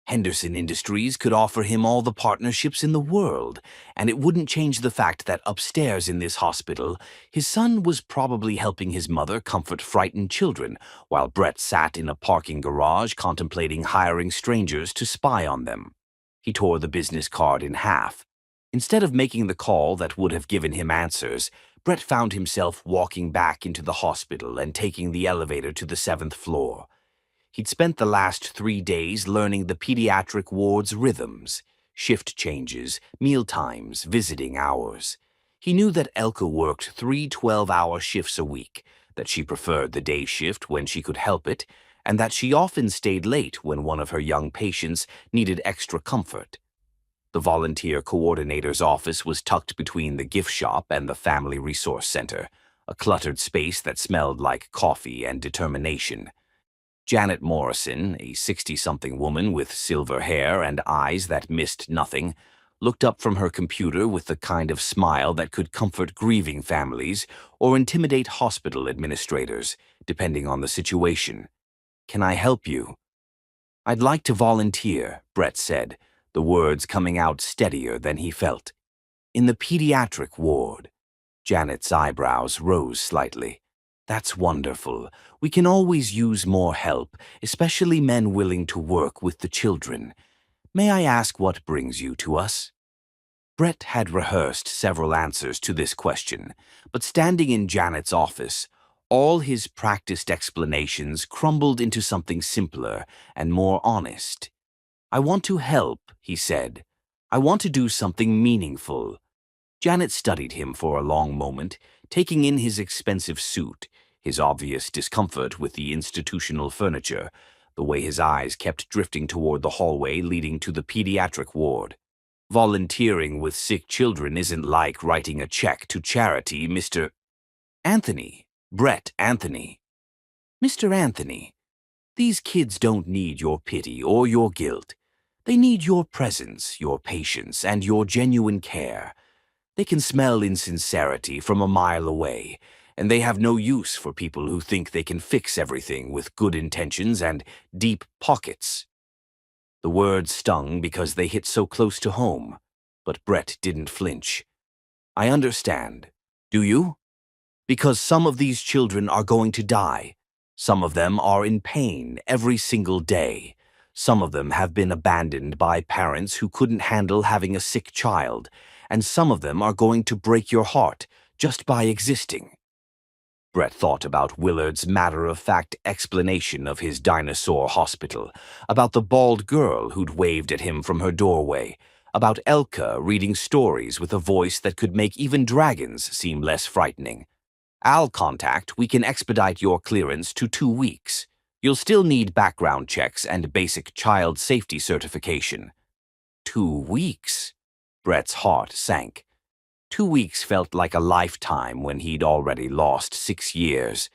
Speaker 2: Henderson Industries could offer him all the partnerships in the world, and it wouldn't change the fact that upstairs in this hospital, his son was probably helping his mother comfort frightened children, while Brett sat in a parking garage contemplating hiring strangers to spy on them. He tore the business card in half. Instead of making the call that would have given him answers, Brett found himself walking back into the hospital and taking the elevator to the 7th floor. He'd spent the last 3 days learning the pediatric ward's rhythms, shift changes, meal times, visiting hours. He knew that Elka worked 3 12-hour shifts a week, that she preferred the day shift when she could help it, and that she often stayed late when one of her young patients needed extra comfort. The volunteer coordinator's office was tucked between the gift shop and the Family Resource Center, a cluttered space that smelled like coffee and determination. Janet Morrison, a 60-something woman with silver hair and eyes that missed nothing, looked up from her computer with the kind of smile that could comfort grieving families or intimidate hospital administrators, depending on the situation. "Can I help you?" "I'd like to volunteer," Brett said, the words coming out steadier than he felt. "In the pediatric ward." Janet's eyebrows rose slightly. "That's wonderful. We can always use more help, especially men willing to work with the children. May I ask what brings you to us?" Brett had rehearsed several answers to this question, but standing in Janet's office, all his practiced explanations crumbled into something simpler and more honest. "I want to help," he said. "I want to do something meaningful." Janet studied him for a long moment, taking in his expensive suit, his obvious discomfort with the institutional furniture, the way his eyes kept drifting toward the hallway leading to the pediatric ward. "Volunteering with sick children isn't like writing a check to charity, Mr. Anthony. Brett Anthony. Mr. Anthony, these kids don't need your pity or your guilt. They need your presence, your patience, and your genuine care. They can smell insincerity from a mile away, and they have no use for people who think they can fix everything with good intentions and deep pockets." The words stung because they hit so close to home, but Brett didn't flinch. "I understand. Do you? Because some of these children are going to die. Some of them are in pain every single day. Some of them have been abandoned by parents who couldn't handle having a sick child, and some of them are going to break your heart just by existing." Brett thought about Willard's matter-of-fact explanation of his dinosaur hospital, about the bald girl who'd waved at him from her doorway, about Elka reading stories with a voice that could make even dragons seem less frightening. "I'll contact. We can expedite your clearance to 2 weeks. You'll still need background checks and basic child safety certification." 2 weeks? Brett's heart sank. 2 weeks felt like a lifetime when he'd already lost 6 years.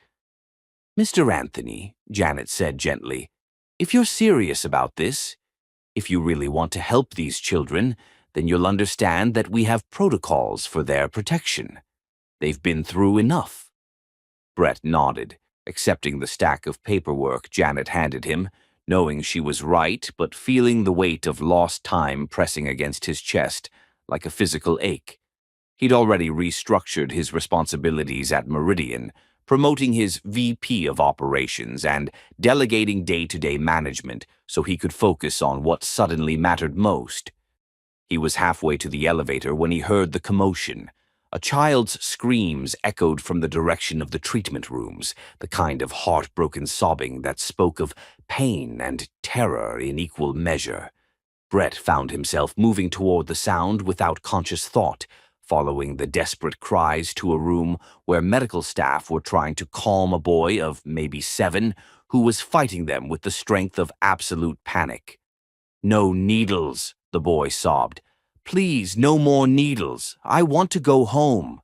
Speaker 2: "Mr. Anthony," Janet said gently, "if you're serious about this, if you really want to help these children, then you'll understand that we have protocols for their protection. They've been through enough." Brett nodded, accepting the stack of paperwork Janet handed him, knowing she was right but feeling the weight of lost time pressing against his chest like a physical ache. He'd already restructured his responsibilities at Meridian, promoting his VP of operations and delegating day-to-day management so he could focus on what suddenly mattered most. He was halfway to the elevator when he heard the commotion. A child's screams echoed from the direction of the treatment rooms, the kind of heartbroken sobbing that spoke of pain and terror in equal measure. Brett found himself moving toward the sound without conscious thought, following the desperate cries to a room where medical staff were trying to calm a boy of maybe 7 who was fighting them with the strength of absolute panic. "No needles," the boy sobbed. "Please, no more needles. I want to go home."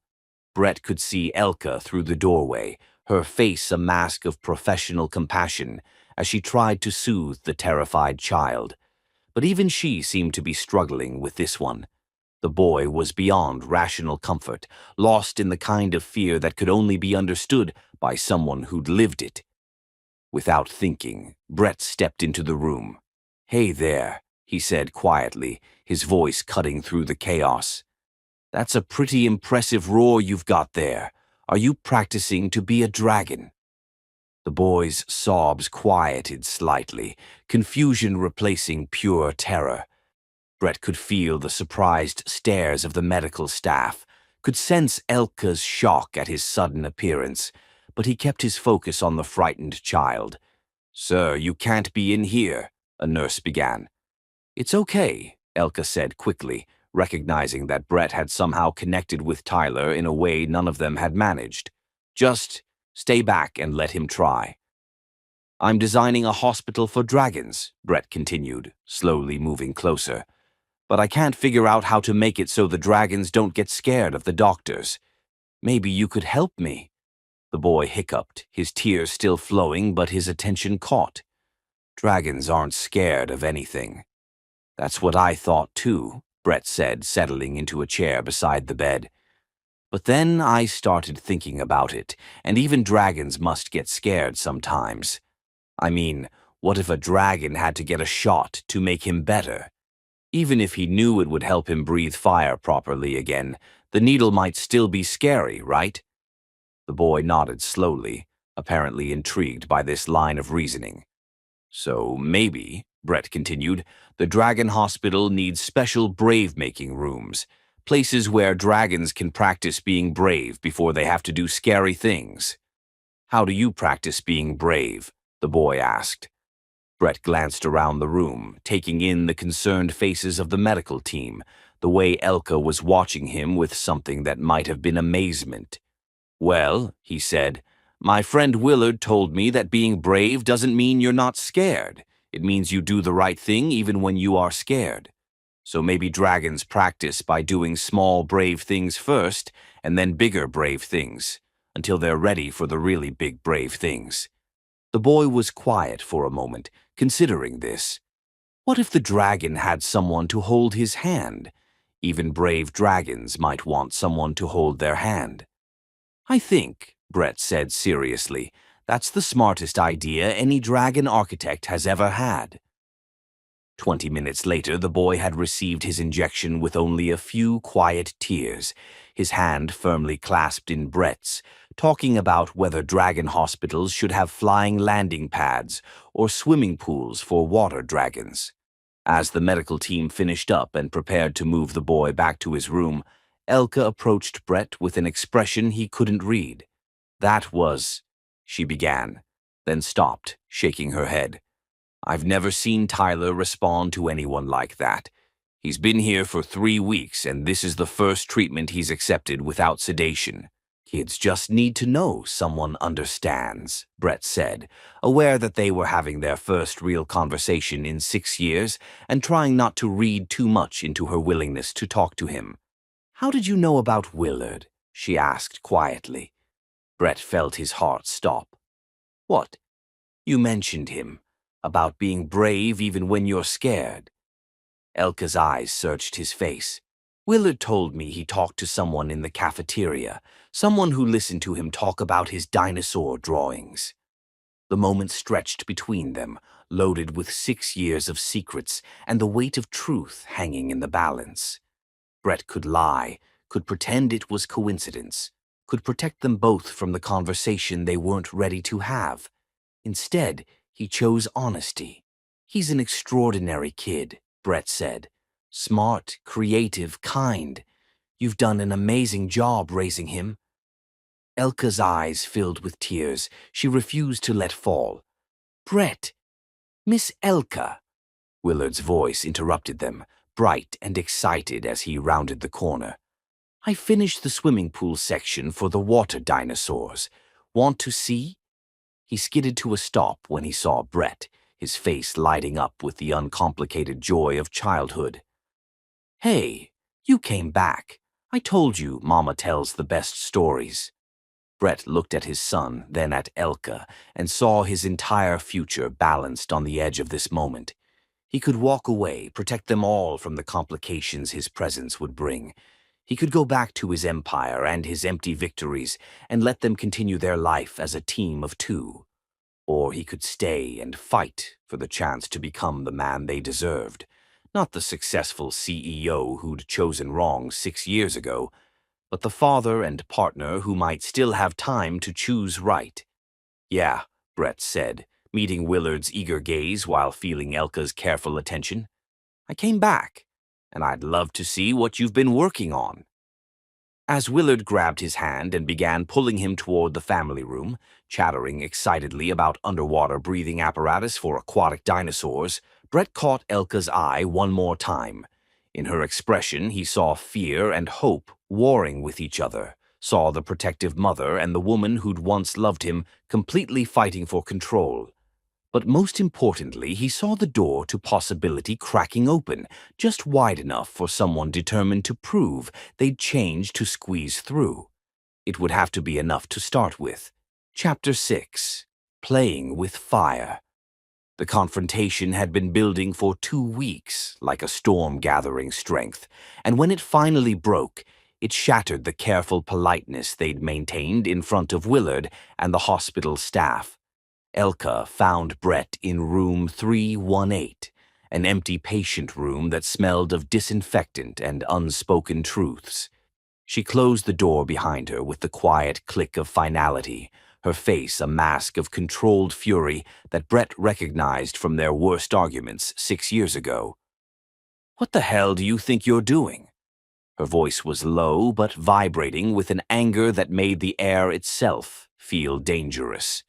Speaker 2: Brett could see Elka through the doorway, her face a mask of professional compassion, as she tried to soothe the terrified child. But even she seemed to be struggling with this one. The boy was beyond rational comfort, lost in the kind of fear that could only be understood by someone who'd lived it. Without thinking, Brett stepped into the room. "Hey there," he said quietly, his voice cutting through the chaos. "That's a pretty impressive roar you've got there. Are you practicing to be a dragon?" The boy's sobs quieted slightly, confusion replacing pure terror. Brett could feel the surprised stares of the medical staff, could sense Elka's shock at his sudden appearance, but he kept his focus on the frightened child. "Sir, you can't be in here," a nurse began. "It's okay," Elka said quickly, recognizing that Brett had somehow connected with Tyler in a way none of them had managed. "Just stay back and let him try." "I'm designing a hospital for dragons," Brett continued, slowly moving closer. "But I can't figure out how to make it so the dragons don't get scared of the doctors. Maybe you could help me." The boy hiccuped, his tears still flowing but his attention caught. "Dragons aren't scared of anything." "That's what I thought too," Brett said, settling into a chair beside the bed. "But then I started thinking about it, and even dragons must get scared sometimes. I mean, what if a dragon had to get a shot to make him better? Even if he knew it would help him breathe fire properly again, the needle might still be scary, right?" The boy nodded slowly, apparently intrigued by this line of reasoning. "So maybe," Brett continued, "the Dragon Hospital needs special brave-making rooms, places where dragons can practice being brave before they have to do scary things." "How do you practice being brave?" the boy asked. Brett glanced around the room, taking in the concerned faces of the medical team, the way Elka was watching him with something that might have been amazement. "Well," he said, "my friend Willard told me that being brave doesn't mean you're not scared. It means you do the right thing even when you are scared. So maybe dragons practice by doing small brave things first, and then bigger brave things, until they're ready for the really big brave things." The boy was quiet for a moment, considering this. What if the dragon had someone to hold his hand? Even brave dragons might want someone to hold their hand. "I think," Brett said seriously, "that's the smartest idea any dragon architect has ever had." 20 minutes later, the boy had received his injection with only a few quiet tears, his hand firmly clasped in Brett's, talking about whether dragon hospitals should have flying landing pads or swimming pools for water dragons. As the medical team finished up and prepared to move the boy back to his room, Elka approached Brett with an expression he couldn't read. "That was—" she began, then stopped, shaking her head. "I've never seen Tyler respond to anyone like that. He's been here for 3 weeks, and this is the first treatment he's accepted without sedation. Kids just need to know someone understands," Brett said, aware that they were having their first real conversation in 6 years and trying not to read too much into her willingness to talk to him. "How did you know about Willard?" she asked quietly. Brett felt his heart stop. "What? You mentioned him, about being brave even when you're scared." Elka's eyes searched his face. "Willard told me he talked to someone in the cafeteria, someone who listened to him talk about his dinosaur drawings." The moment stretched between them, loaded with 6 years of secrets and the weight of truth hanging in the balance. Brett could lie, could pretend it was coincidence, could protect them both from the conversation they weren't ready to have. Instead, he chose honesty. "He's an extraordinary kid," Brett said. "Smart, creative, kind. You've done an amazing job raising him." Elka's eyes filled with tears. She refused to let fall. "Brett! Miss Elka!" Willard's voice interrupted them, bright and excited as he rounded the corner. "I finished the swimming pool section for the water dinosaurs. Want to see?" He skidded to a stop when he saw Brett, his face lighting up with the uncomplicated joy of childhood. "Hey, you came back. I told you Mama tells the best stories." Brett looked at his son, then at Elka, and saw his entire future balanced on the edge of this moment. He could walk away, protect them all from the complications his presence would bring. He could go back to his empire and his empty victories and let them continue their life as a team of two. Or he could stay and fight for the chance to become the man they deserved, not the successful CEO who'd chosen wrong 6 years ago, but the father and partner who might still have time to choose right. Yeah, Brett said, meeting Willard's eager gaze while feeling Elka's careful attention. I came back, and I'd love to see what you've been working on. As Willard grabbed his hand and began pulling him toward the family room, chattering excitedly about underwater breathing apparatus for aquatic dinosaurs, Brett caught Elka's eye one more time. In her expression, he saw fear and hope warring with each other, saw the protective mother and the woman who'd once loved him completely fighting for control. But most importantly, he saw the door to possibility cracking open, just wide enough for someone determined to prove they'd change to squeeze through. It would have to be enough to start with. Chapter 6. Playing with Fire. The confrontation had been building for 2 weeks, like a storm gathering strength, and when it finally broke, it shattered the careful politeness they'd maintained in front of Willard and the hospital staff. Elka found Brett in room 318, an empty patient room that smelled of disinfectant and unspoken truths. She closed the door behind her with the quiet click of finality, her face a mask of controlled fury that Brett recognized from their worst arguments 6 years ago. "What the hell do you think you're doing?" Her voice was low but vibrating with an anger that made the air itself feel dangerous.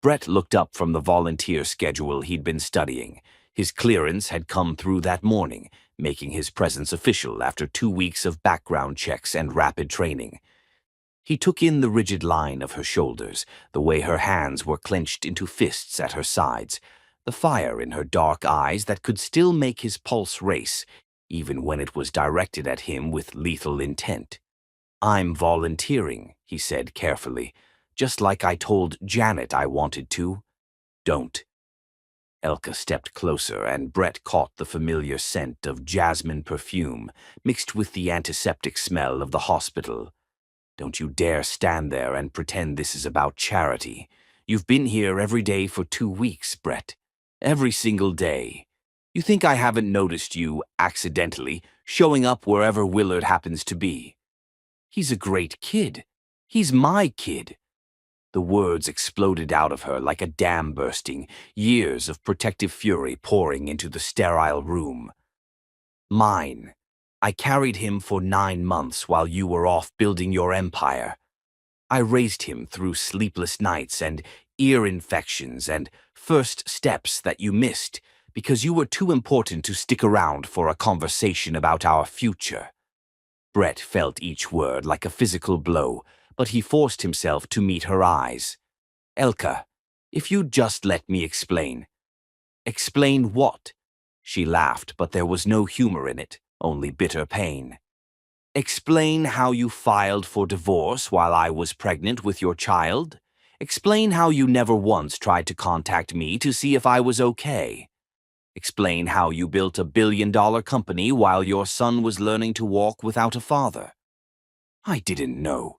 Speaker 2: Brett looked up from the volunteer schedule he'd been studying. His clearance had come through that morning, making his presence official after 2 weeks of background checks and rapid training. He took in the rigid line of her shoulders, the way her hands were clenched into fists at her sides, the fire in her dark eyes that could still make his pulse race, even when it was directed at him with lethal intent. "I'm volunteering," he said carefully, "just like I told Janet I wanted to. Don't." Elka stepped closer, and Brett caught the familiar scent of jasmine perfume mixed with the antiseptic smell of the hospital. "Don't you dare stand there and pretend this is about charity. You've been here every day for 2 weeks, Brett. Every single day. You think I haven't noticed you, accidentally, showing up wherever Willard happens to be? He's a great kid. He's my kid." The words exploded out of her like a dam bursting, years of protective fury pouring into the sterile room. "Mine. I carried him for 9 months while you were off building your empire. I raised him through sleepless nights and ear infections and first steps that you missed because you were too important to stick around for a conversation about our future." Brett felt each word like a physical blow, but he forced himself to meet her eyes. "Elka, if you'd just let me explain." "Explain what?" She laughed, but there was no humor in it, only bitter pain. "Explain how you filed for divorce while I was pregnant with your child? Explain how you never once tried to contact me to see if I was okay? Explain how you built a billion-dollar company while your son was learning to walk without a father?" "I didn't know."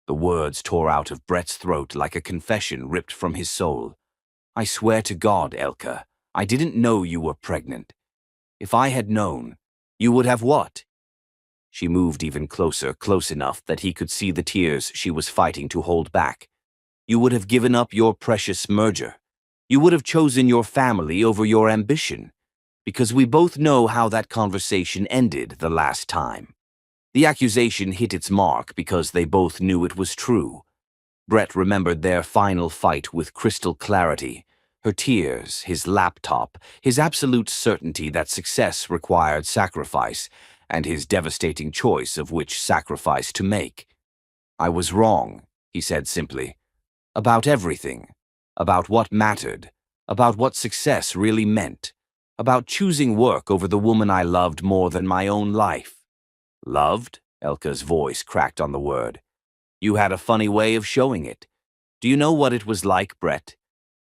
Speaker 2: The words tore out of Brett's throat like a confession ripped from his soul. "I swear to God, Elka, I didn't know you were pregnant. If I had known, you would have what?" She moved even closer, close enough that he could see the tears she was fighting to hold back. "You would have given up your precious merger. You would have chosen your family over your ambition, because we both know how that conversation ended the last time." The accusation hit its mark because they both knew it was true. Brett remembered their final fight with crystal clarity, her tears, his laptop, his absolute certainty that success required sacrifice, and his devastating choice of which sacrifice to make. "I was wrong," he said simply. "About everything. About what mattered. About what success really meant. About choosing work over the woman I loved more than my own life." "Loved?" Elka's voice cracked on the word. "You had a funny way of showing it. Do you know what it was like, Brett?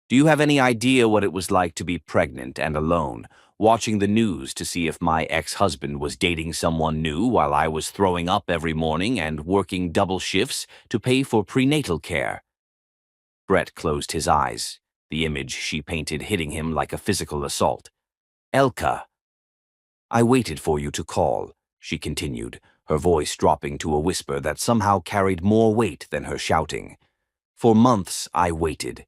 Speaker 2: Do you have any idea what it was like to be pregnant and alone, watching the news to see if my ex-husband was dating someone new while I was throwing up every morning and working double shifts to pay for prenatal care?" Brett closed his eyes. the image she painted hitting him like a physical assault. "Elka." "I waited for you to call," she continued, her voice dropping to a whisper that somehow carried more weight than her shouting. "For months I waited.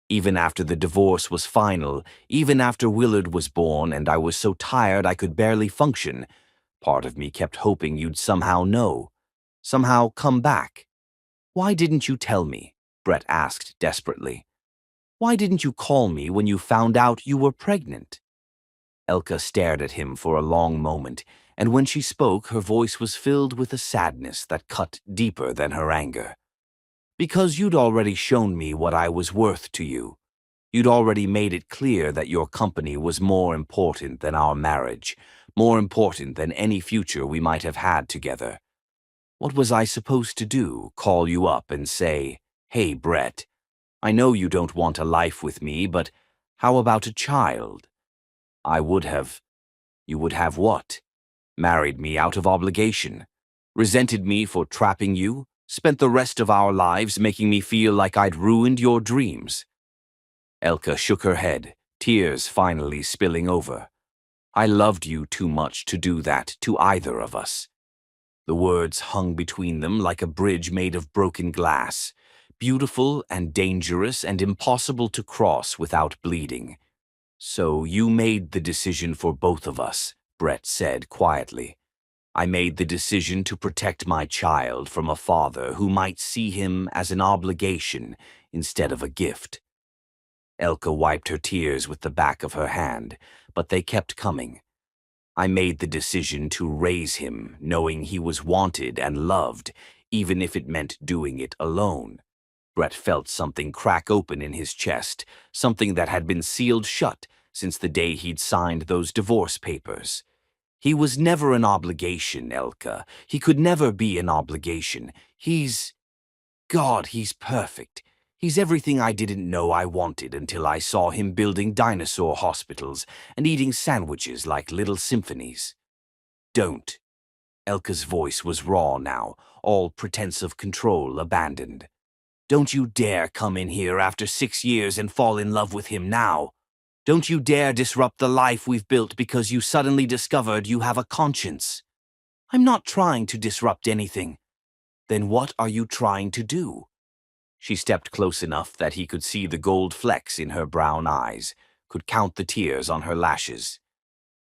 Speaker 2: Even after the divorce was final, even after Willard was born and I was so tired I could barely function, part of me kept hoping you'd somehow know, somehow come back." "Why didn't you tell me?" Brett asked desperately. "Why didn't you call me when you found out you were pregnant?" Elka stared at him for a long moment, and when she spoke, her voice was filled with a sadness that cut deeper than her anger. "Because you'd already shown me what I was worth to you. You'd already made it clear that your company was more important than our marriage, more important than any future we might have had together. What was I supposed to do, call you up and say, 'Hey, Brett, I know you don't want a life with me, but how about a child?' I would have. You would have what? Married me out of obligation, resented me for trapping you, spent the rest of our lives making me feel like I'd ruined your dreams." Elka shook her head, tears finally spilling over. "I loved you too much to do that to either of us." The words hung between them like a bridge made of broken glass, beautiful and dangerous and impossible to cross without bleeding. "So you made the decision for both of us," Brett said quietly. "I made the decision to protect my child from a father who might see him as an obligation instead of a gift." Elka wiped her tears with the back of her hand, but they kept coming. "I made the decision to raise him, knowing he was wanted and loved, even if it meant doing it alone." Brett felt something crack open in his chest, something that had been sealed shut since the day he'd signed those divorce papers. "He was never an obligation, Elka. He could never be an obligation. God, he's perfect. He's everything I didn't know I wanted until I saw him building dinosaur hospitals and eating sandwiches like little symphonies." "Don't." Elka's voice was raw now, all pretense of control abandoned. "Don't you dare come in here after 6 years and fall in love with him now. Don't you dare disrupt the life we've built because you suddenly discovered you have a conscience." "I'm not trying to disrupt anything." "Then what are you trying to do?" She stepped close enough that he could see the gold flecks in her brown eyes, could count the tears on her lashes.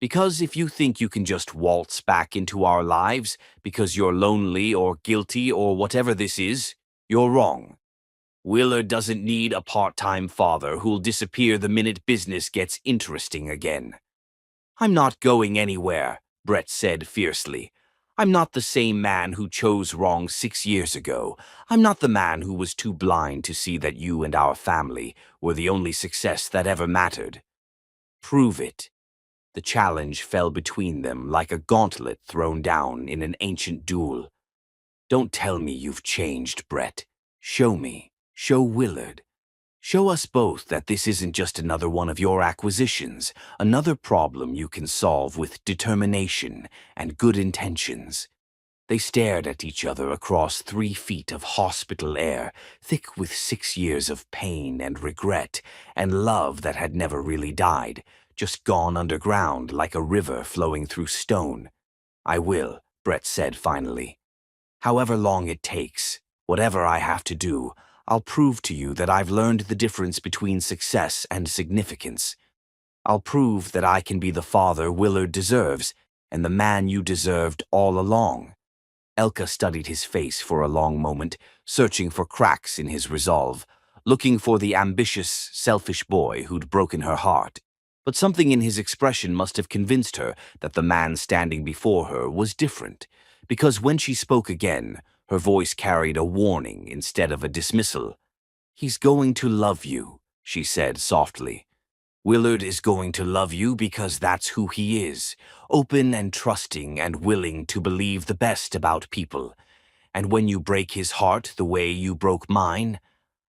Speaker 2: "Because if you think you can just waltz back into our lives because you're lonely or guilty or whatever this is, you're wrong. Willard doesn't need a part-time father who'll disappear the minute business gets interesting again." "I'm not going anywhere," Brett said fiercely. "I'm not the same man who chose wrong 6 years ago. I'm not the man who was too blind to see that you and our family were the only success that ever mattered. Prove it." The challenge fell between them like a gauntlet thrown down in an ancient duel. "Don't tell me you've changed, Brett. Show me. Show Willard. Show us both that this isn't just another one of your acquisitions, another problem you can solve with determination and good intentions." They stared at each other across 3 feet of hospital air, thick with 6 years of pain and regret, and love that had never really died, just gone underground like a river flowing through stone. "I will," Brett said finally. "However long it takes, whatever I have to do, I'll prove to you that I've learned the difference between success and significance. I'll prove that I can be the father Willard deserves and the man you deserved all along." Elka studied his face for a long moment, searching for cracks in his resolve, looking for the ambitious, selfish boy who'd broken her heart. But something in his expression must have convinced her that the man standing before her was different, because when she spoke again, her voice carried a warning instead of a dismissal. "He's going to love you," she said softly. "Willard is going to love you because that's who he is, open and trusting and willing to believe the best about people. And when you break his heart the way you broke mine,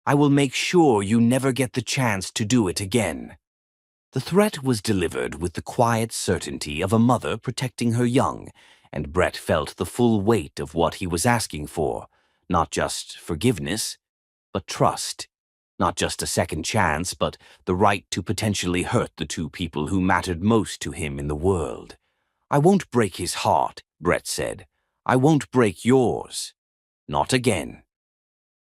Speaker 2: I will make sure you never get the chance to do it again." The threat was delivered with the quiet certainty of a mother protecting her young, and Brett felt the full weight of what he was asking for, not just forgiveness, but trust. Not just a second chance, but the right to potentially hurt the two people who mattered most to him in the world. "I won't break his heart," Brett said. "I won't break yours. Not again."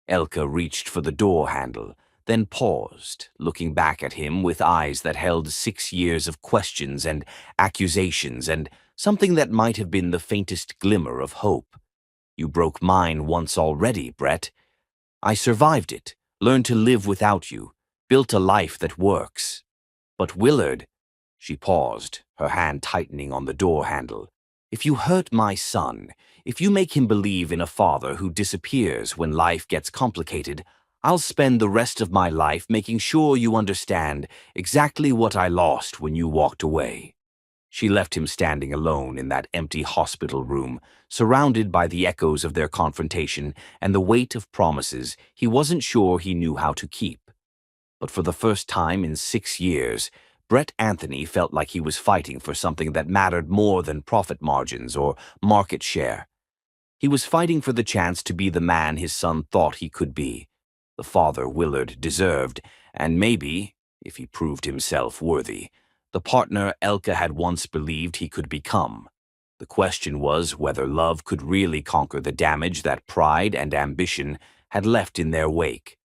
Speaker 2: Elka reached for the door handle, then paused, looking back at him with eyes that held 6 years of questions and accusations and something that might have been the faintest glimmer of hope. "You broke mine once already, Brett. I survived it, learned to live without you, built a life that works. But Willard," she paused, her hand tightening on the door handle, "if you hurt my son, if you make him believe in a father who disappears when life gets complicated, I'll spend the rest of my life making sure you understand exactly what I lost when you walked away." She left him standing alone in that empty hospital room, surrounded by the echoes of their confrontation and the weight of promises he wasn't sure he knew how to keep. But for the first time in 6 years, Brett Anthony felt like he was fighting for something that mattered more than profit margins or market share. He was fighting for the chance to be the man his son thought he could be, the father Willard deserved, and maybe, if he proved himself worthy, the partner Elka had once believed he could become. The question was whether love could really conquer the damage that pride and ambition had left in their wake.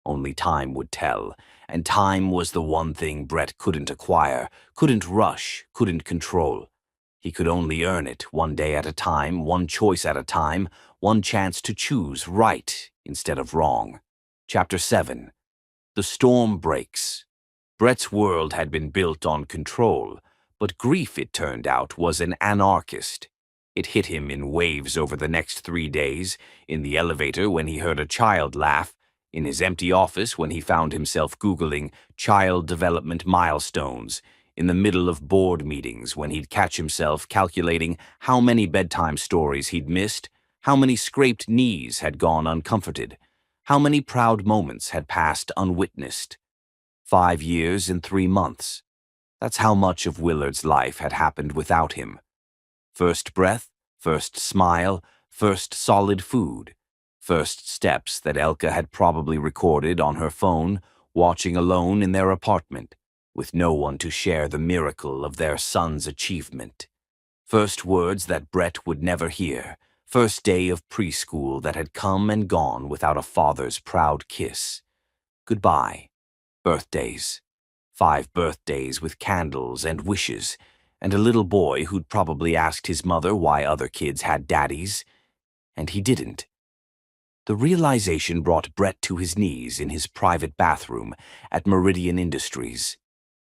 Speaker 2: Only time would tell, and time was the one thing Brett couldn't acquire, couldn't rush, couldn't control. He could only earn it one day at a time, one choice at a time, one chance to choose right instead of wrong. Chapter 7. The Storm Breaks. Brett's world had been built on control, but grief, it turned out, was an anarchist. It hit him in waves over the next 3 days, in the elevator when he heard a child laugh, in his empty office when he found himself Googling child development milestones, in the middle of board meetings when he'd catch himself calculating how many bedtime stories he'd missed, how many scraped knees had gone uncomforted, how many proud moments had passed unwitnessed. 5 years and 3 months. That's how much of Willard's life had happened without him. First breath, first smile, first solid food, first steps that Elka had probably recorded on her phone, watching alone in their apartment, with no one to share the miracle of their son's achievement. First words that Brett would never hear, first day of preschool that had come and gone without a father's proud kiss. Goodbye. Birthdays. 5 birthdays with candles and wishes, and a little boy who'd probably asked his mother why other kids had daddies, and he didn't. The realization brought Brett to his knees in his private bathroom at Meridian Industries,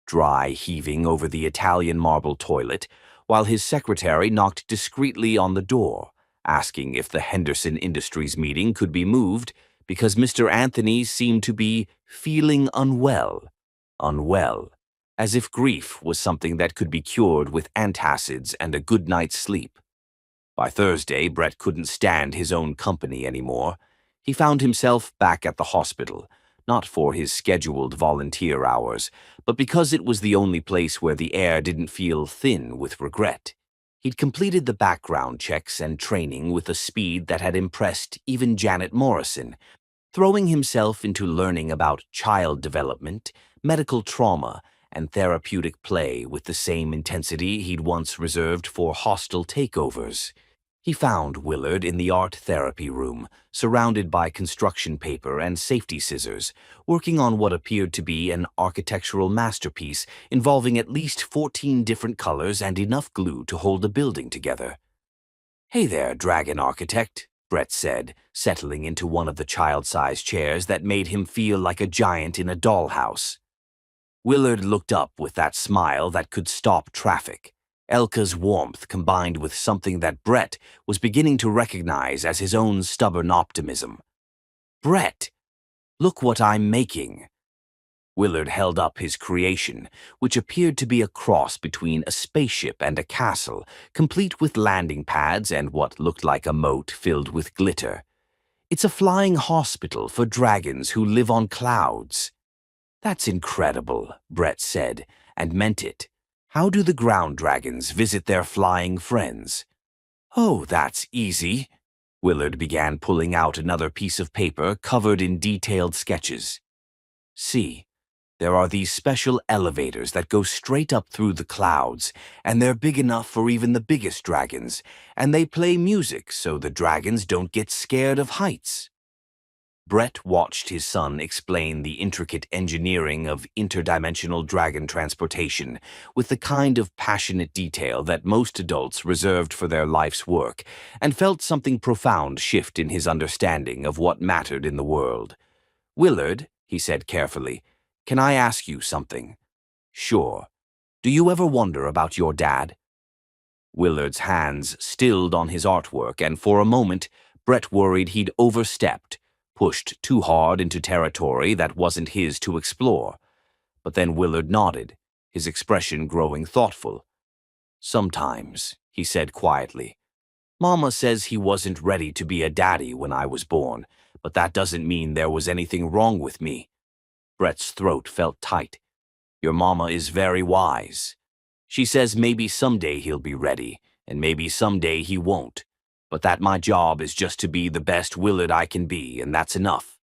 Speaker 2: dry heaving over the Italian marble toilet, while his secretary knocked discreetly on the door, asking if the Henderson Industries meeting could be moved because Mr. Anthony seemed to be feeling unwell, as if grief was something that could be cured with antacids and a good night's sleep. By Thursday, Brett couldn't stand his own company anymore. He found himself back at the hospital, not for his scheduled volunteer hours, but because it was the only place where the air didn't feel thin with regret. He'd completed the background checks and training with a speed that had impressed even Janet Morrison, throwing himself into learning about child development, medical trauma, and therapeutic play with the same intensity he'd once reserved for hostile takeovers. He found Willard in the art therapy room, surrounded by construction paper and safety scissors, working on what appeared to be an architectural masterpiece involving at least 14 different colors and enough glue to hold a building together. "Hey there, Dragon Architect," Brett said, settling into one of the child-sized chairs that made him feel like a giant in a dollhouse. Willard looked up with that smile that could stop traffic. Elka's warmth combined with something that Brett was beginning to recognize as his own stubborn optimism. "Brett, look what I'm making." Willard held up his creation, which appeared to be a cross between a spaceship and a castle, complete with landing pads and what looked like a moat filled with glitter. "It's a flying hospital for dragons who live on clouds." "That's incredible," Brett said, and meant it. "How do the ground dragons visit their flying friends?" "Oh, that's easy." Willard began pulling out another piece of paper covered in detailed sketches. See, there are these special elevators that go straight up through the clouds, and they're big enough for even the biggest dragons, and they play music so the dragons don't get scared of heights. Brett watched his son explain the intricate engineering of interdimensional dragon transportation with the kind of passionate detail that most adults reserved for their life's work, and felt something profound shift in his understanding of what mattered in the world. "Willard," he said carefully, "can I ask you something?" "Sure. Do you ever wonder about your dad?" Willard's hands stilled on his artwork, and for a moment, Brett worried he'd overstepped, pushed too hard into territory that wasn't his to explore. But then Willard nodded, his expression growing thoughtful. "Sometimes," he said quietly. "Mama says he wasn't ready to be a daddy when I was born, but that doesn't mean there was anything wrong with me." Brett's throat felt tight. "Your mama is very wise. She says maybe someday he'll be ready, and maybe someday he won't. But that my job is just to be the best Willard I can be, and that's enough."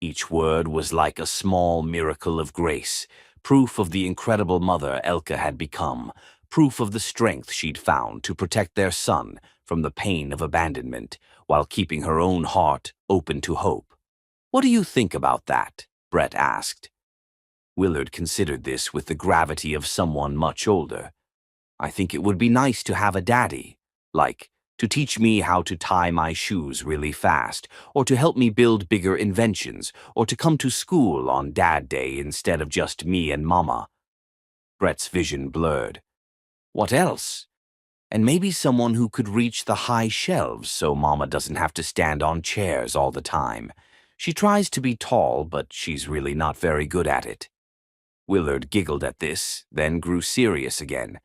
Speaker 2: Each word was like a small miracle of grace, proof of the incredible mother Elka had become, proof of the strength she'd found to protect their son from the pain of abandonment, while keeping her own heart open to hope. "What do you think about that?" Brett asked. Willard considered this with the gravity of someone much older. "I think it would be nice to have a daddy, like, to teach me how to tie my shoes really fast, or to help me build bigger inventions, or to come to school on Dad Day instead of just me and Mama." Brett's vision blurred. "What else? And maybe someone who could reach the high shelves so Mama doesn't have to stand on chairs all the time. She tries to be tall, but she's really not very good at it." Willard giggled at this, then grew serious again.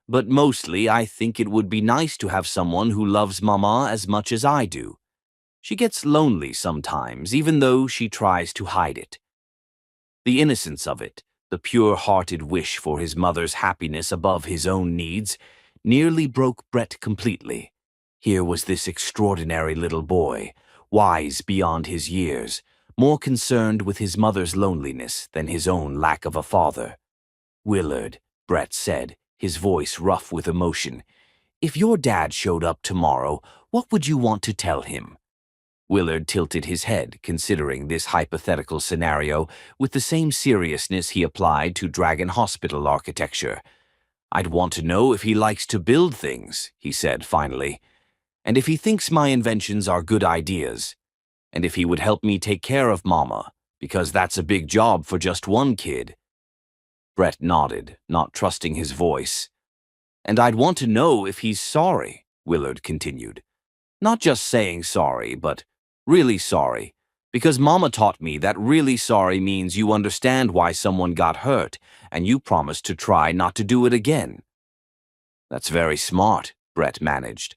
Speaker 2: "But mostly I think it would be nice to have someone who loves Mama as much as I do. She gets lonely sometimes, even though she tries to hide it." The innocence of it, the pure-hearted wish for his mother's happiness above his own needs, nearly broke Brett completely. Here was this extraordinary little boy, wise beyond his years, more concerned with his mother's loneliness than his own lack of a father. "Willard," Brett said, his voice rough with emotion, "if your dad showed up tomorrow, what would you want to tell him?" Willard tilted his head, considering this hypothetical scenario with the same seriousness he applied to Dragon Hospital architecture. "I'd want to know if he likes to build things," he said finally, "and if he thinks my inventions are good ideas, and if he would help me take care of Mama, because that's a big job for just one kid." Brett nodded, not trusting his voice. "And I'd want to know if he's sorry," Willard continued. "Not just saying sorry, but really sorry, because Mama taught me that really sorry means you understand why someone got hurt, and you promise to try not to do it again." "That's very smart," Brett managed.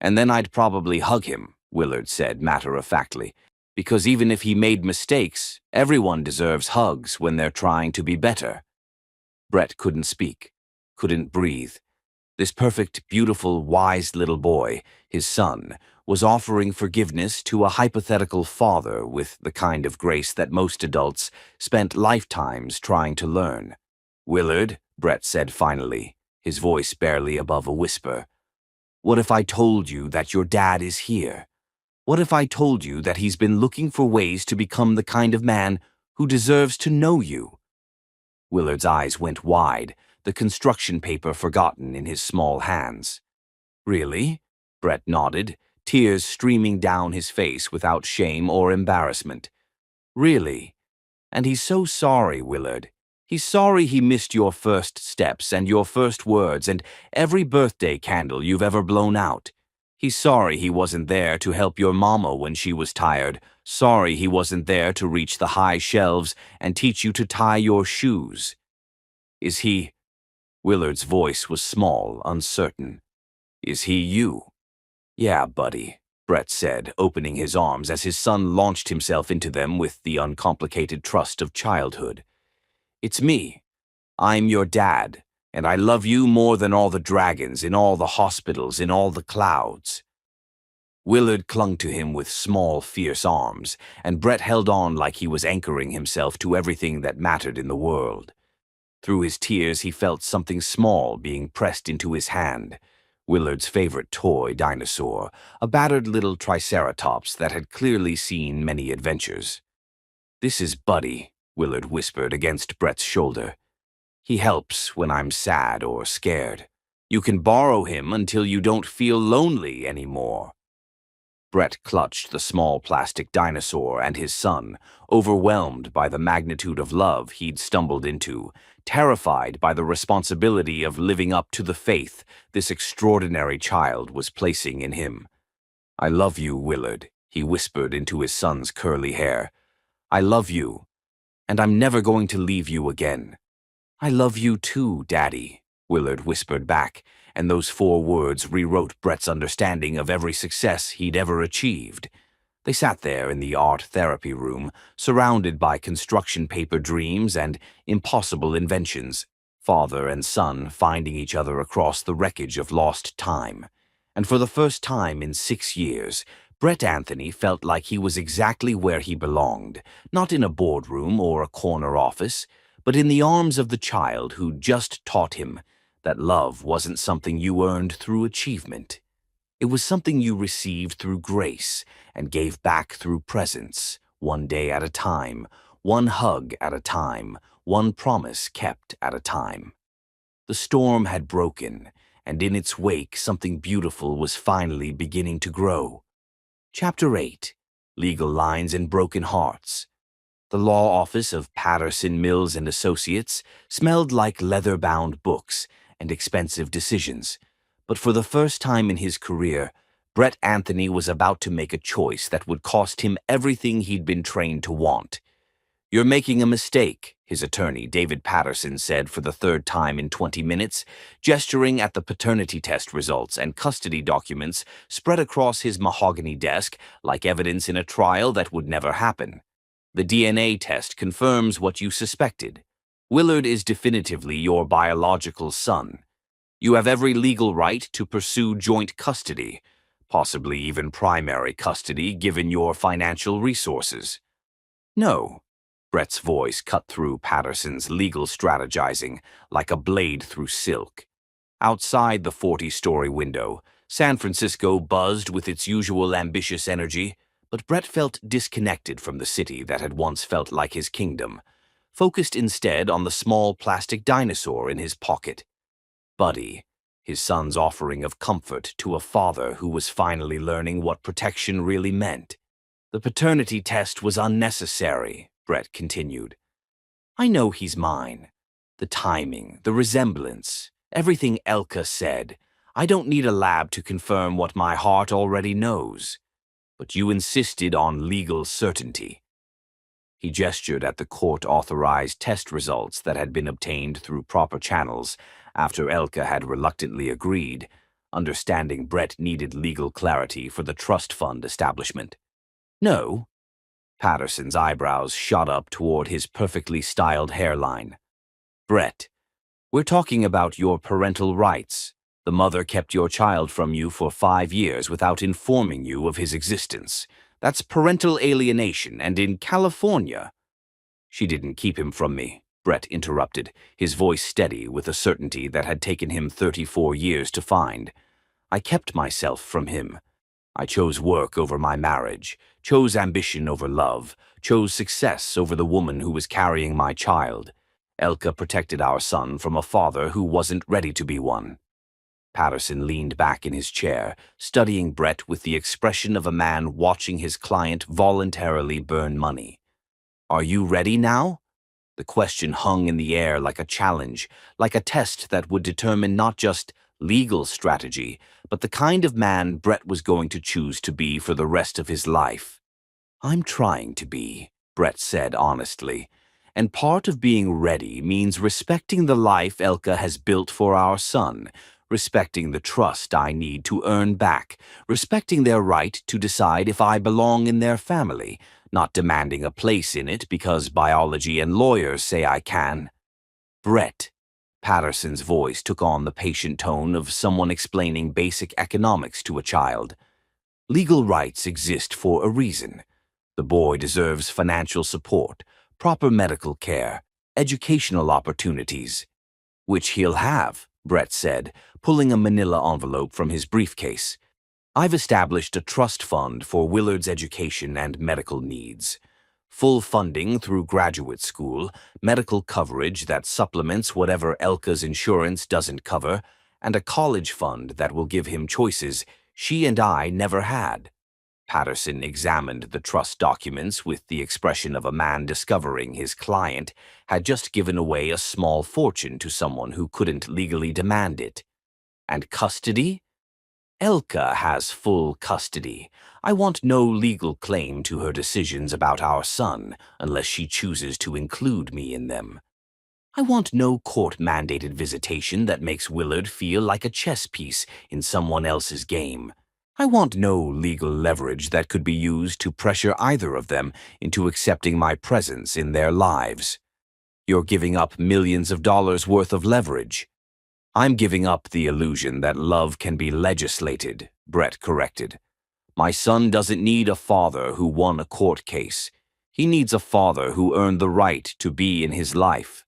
Speaker 2: "And then I'd probably hug him," Willard said matter-of-factly, "because even if he made mistakes, everyone deserves hugs when they're trying to be better." Brett couldn't speak, couldn't breathe. This perfect, beautiful, wise little boy, his son, was offering forgiveness to a hypothetical father with the kind of grace that most adults spent lifetimes trying to learn. "Willard," Brett said finally, his voice barely above a whisper, "what if I told you that your dad is here? What if I told you that he's been looking for ways to become the kind of man who deserves to know you?" Willard's eyes went wide, the construction paper forgotten in his small hands. "Really?" Brett nodded, tears streaming down his face without shame or embarrassment. "Really? And he's so sorry, Willard. He's sorry he missed your first steps and your first words and every birthday candle you've ever blown out. He's sorry he wasn't there to help your mama when she was tired, sorry he wasn't there to reach the high shelves and teach you to tie your shoes. Is he—" Willard's voice was small, uncertain. "Is he you?" "Yeah, buddy," Brett said, opening his arms as his son launched himself into them with the uncomplicated trust of childhood. "It's me. I'm your dad, and I love you more than all the dragons in all the hospitals in all the clouds." Willard clung to him with small, fierce arms, and Brett held on like he was anchoring himself to everything that mattered in the world. Through his tears, he felt something small being pressed into his hand. Willard's favorite toy dinosaur, a battered little triceratops that had clearly seen many adventures. "This is Buddy," Willard whispered against Brett's shoulder. "He helps when I'm sad or scared. You can borrow him until you don't feel lonely anymore." Brett clutched the small plastic dinosaur and his son, overwhelmed by the magnitude of love he'd stumbled into, terrified by the responsibility of living up to the faith this extraordinary child was placing in him. "I love you, Willard," he whispered into his son's curly hair. "I love you, and I'm never going to leave you again." "I love you too, Daddy," Willard whispered back, and those 4 words rewrote Brett's understanding of every success he'd ever achieved. They sat there in the art therapy room, surrounded by construction paper dreams and impossible inventions, father and son finding each other across the wreckage of lost time. And for the first time in 6 years, Brett Anthony felt like he was exactly where he belonged, not in a boardroom or a corner office, but in the arms of the child who'd just taught him that love wasn't something you earned through achievement. It was something you received through grace and gave back through presence, one day at a time, one hug at a time, one promise kept at a time. The storm had broken, and in its wake something beautiful was finally beginning to grow. Chapter 8. Legal Lines and Broken Hearts. The law office of Patterson, Mills and Associates smelled like leather-bound books and expensive decisions, but for the first time in his career, Brett Anthony was about to make a choice that would cost him everything he'd been trained to want. "You're making a mistake," his attorney, David Patterson, said for the 3rd time in 20 minutes, gesturing at the paternity test results and custody documents spread across his mahogany desk like evidence in a trial that would never happen. "The DNA test confirms what you suspected. Willard is definitively your biological son. You have every legal right to pursue joint custody, possibly even primary custody given your financial resources." "No." Brett's voice cut through Patterson's legal strategizing like a blade through silk. Outside the 40-story window, San Francisco buzzed with its usual ambitious energy, but Brett felt disconnected from the city that had once felt like his kingdom, focused instead on the small plastic dinosaur in his pocket. Buddy, his son's offering of comfort to a father who was finally learning what protection really meant. "The paternity test was unnecessary," Brett continued. "I know he's mine. The timing, the resemblance, everything Elka said. I don't need a lab to confirm what my heart already knows. But you insisted on legal certainty." He gestured at the court-authorized test results that had been obtained through proper channels after Elka had reluctantly agreed, understanding Brett needed legal clarity for the trust fund establishment. "No." Patterson's eyebrows shot up toward his perfectly styled hairline. "Brett, we're talking about your parental rights. The mother kept your child from you for 5 years without informing you of his existence. That's parental alienation, and in California—" "She didn't keep him from me," Brett interrupted, his voice steady with a certainty that had taken him 34 years to find. "I kept myself from him. I chose work over my marriage, chose ambition over love, chose success over the woman who was carrying my child. Elka protected our son from a father who wasn't ready to be one." Patterson leaned back in his chair, studying Brett with the expression of a man watching his client voluntarily burn money. "Are you ready now?" The question hung in the air like a challenge, like a test that would determine not just legal strategy, but the kind of man Brett was going to choose to be for the rest of his life. "I'm trying to be," Brett said honestly, "and part of being ready means respecting the life Elka has built for our son, respecting the trust I need to earn back, respecting their right to decide if I belong in their family, not demanding a place in it because biology and lawyers say I can." "Brett," Patterson's voice took on the patient tone of someone explaining basic economics to a child, Legal rights exist for a reason. The boy deserves financial support, proper medical care, educational opportunities, which he'll have, Brett said, pulling a manila envelope from his briefcase. I've established a trust fund for Willard's education and medical needs. Full funding through graduate school, medical coverage that supplements whatever Elka's insurance doesn't cover, and a college fund that will give him choices she and I never had. Patterson examined the trust documents with the expression of a man discovering his client had just given away a small fortune to someone who couldn't legally demand it. And custody? Elka has full custody. I want no legal claim to her decisions about our son unless she chooses to include me in them. I want no court-mandated visitation that makes Willard feel like a chess piece in someone else's game. I want no legal leverage that could be used to pressure either of them into accepting my presence in their lives. You're giving up millions of dollars worth of leverage. I'm giving up the illusion that love can be legislated, Brett corrected. My son doesn't need a father who won a court case. He needs a father who earned the right to be in his life.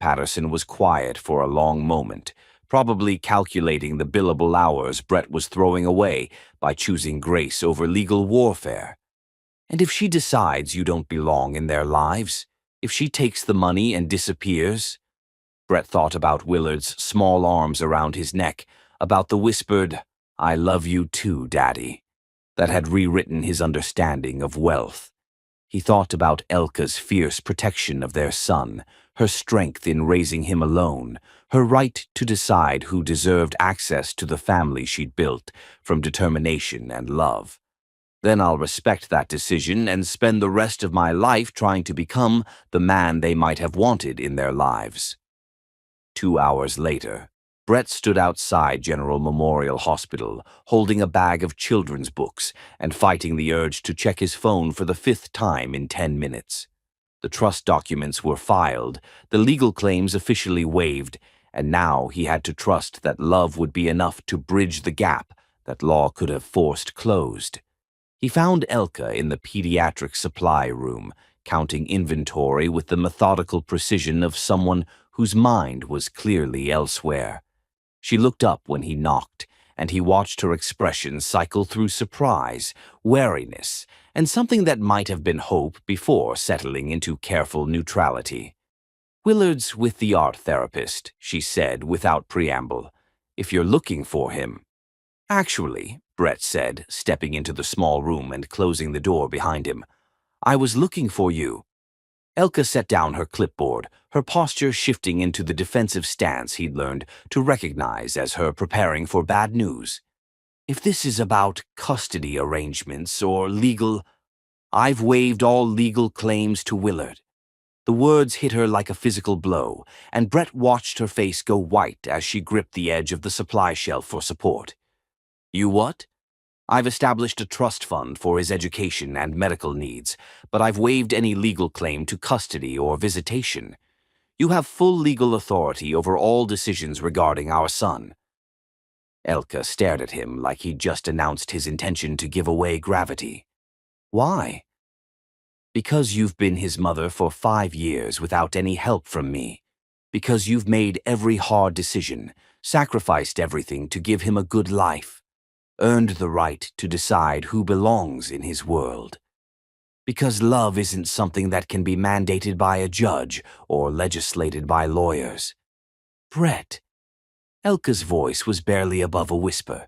Speaker 2: Patterson was quiet for a long moment, probably calculating the billable hours Brett was throwing away by choosing grace over legal warfare. And if she decides you don't belong in their lives, if she takes the money and disappears? Brett thought about Willard's small arms around his neck, about the whispered, "I love you too, Daddy," that had rewritten his understanding of wealth. He thought about Elka's fierce protection of their son, her strength in raising him alone, her right to decide who deserved access to the family she'd built from determination and love. Then I'll respect that decision and spend the rest of my life trying to become the man they might have wanted in their lives. 2 hours later, Brett stood outside General Memorial Hospital, holding a bag of children's books and fighting the urge to check his phone for the 5th time in 10 minutes. The trust documents were filed, the legal claims officially waived, and now he had to trust that love would be enough to bridge the gap that law could have forced closed. He found Elka in the pediatric supply room, counting inventory with the methodical precision of someone whose mind was clearly elsewhere. She looked up when he knocked, and he watched her expression cycle through surprise, wariness, and something that might have been hope before settling into careful neutrality. "Willard's with the art therapist," she said without preamble, "if you're looking for him." "Actually," Brett said, stepping into the small room and closing the door behind him, "I was looking for you." Elka set down her clipboard, her posture shifting into the defensive stance he'd learned to recognize as her preparing for bad news. "If this is about custody arrangements or legal, I've waived all legal claims to Willard." The words hit her like a physical blow, and Brett watched her face go white as she gripped the edge of the supply shelf for support. "You what?" "I've established a trust fund for his education and medical needs, but I've waived any legal claim to custody or visitation. You have full legal authority over all decisions regarding our son." Elka stared at him like he'd just announced his intention to give away gravity. "Why?" "Because you've been his mother for 5 years without any help from me. Because you've made every hard decision, sacrificed everything to give him a good life. Earned the right to decide who belongs in his world. Because love isn't something that can be mandated by a judge or legislated by lawyers." "Brett," Elka's voice was barely above a whisper,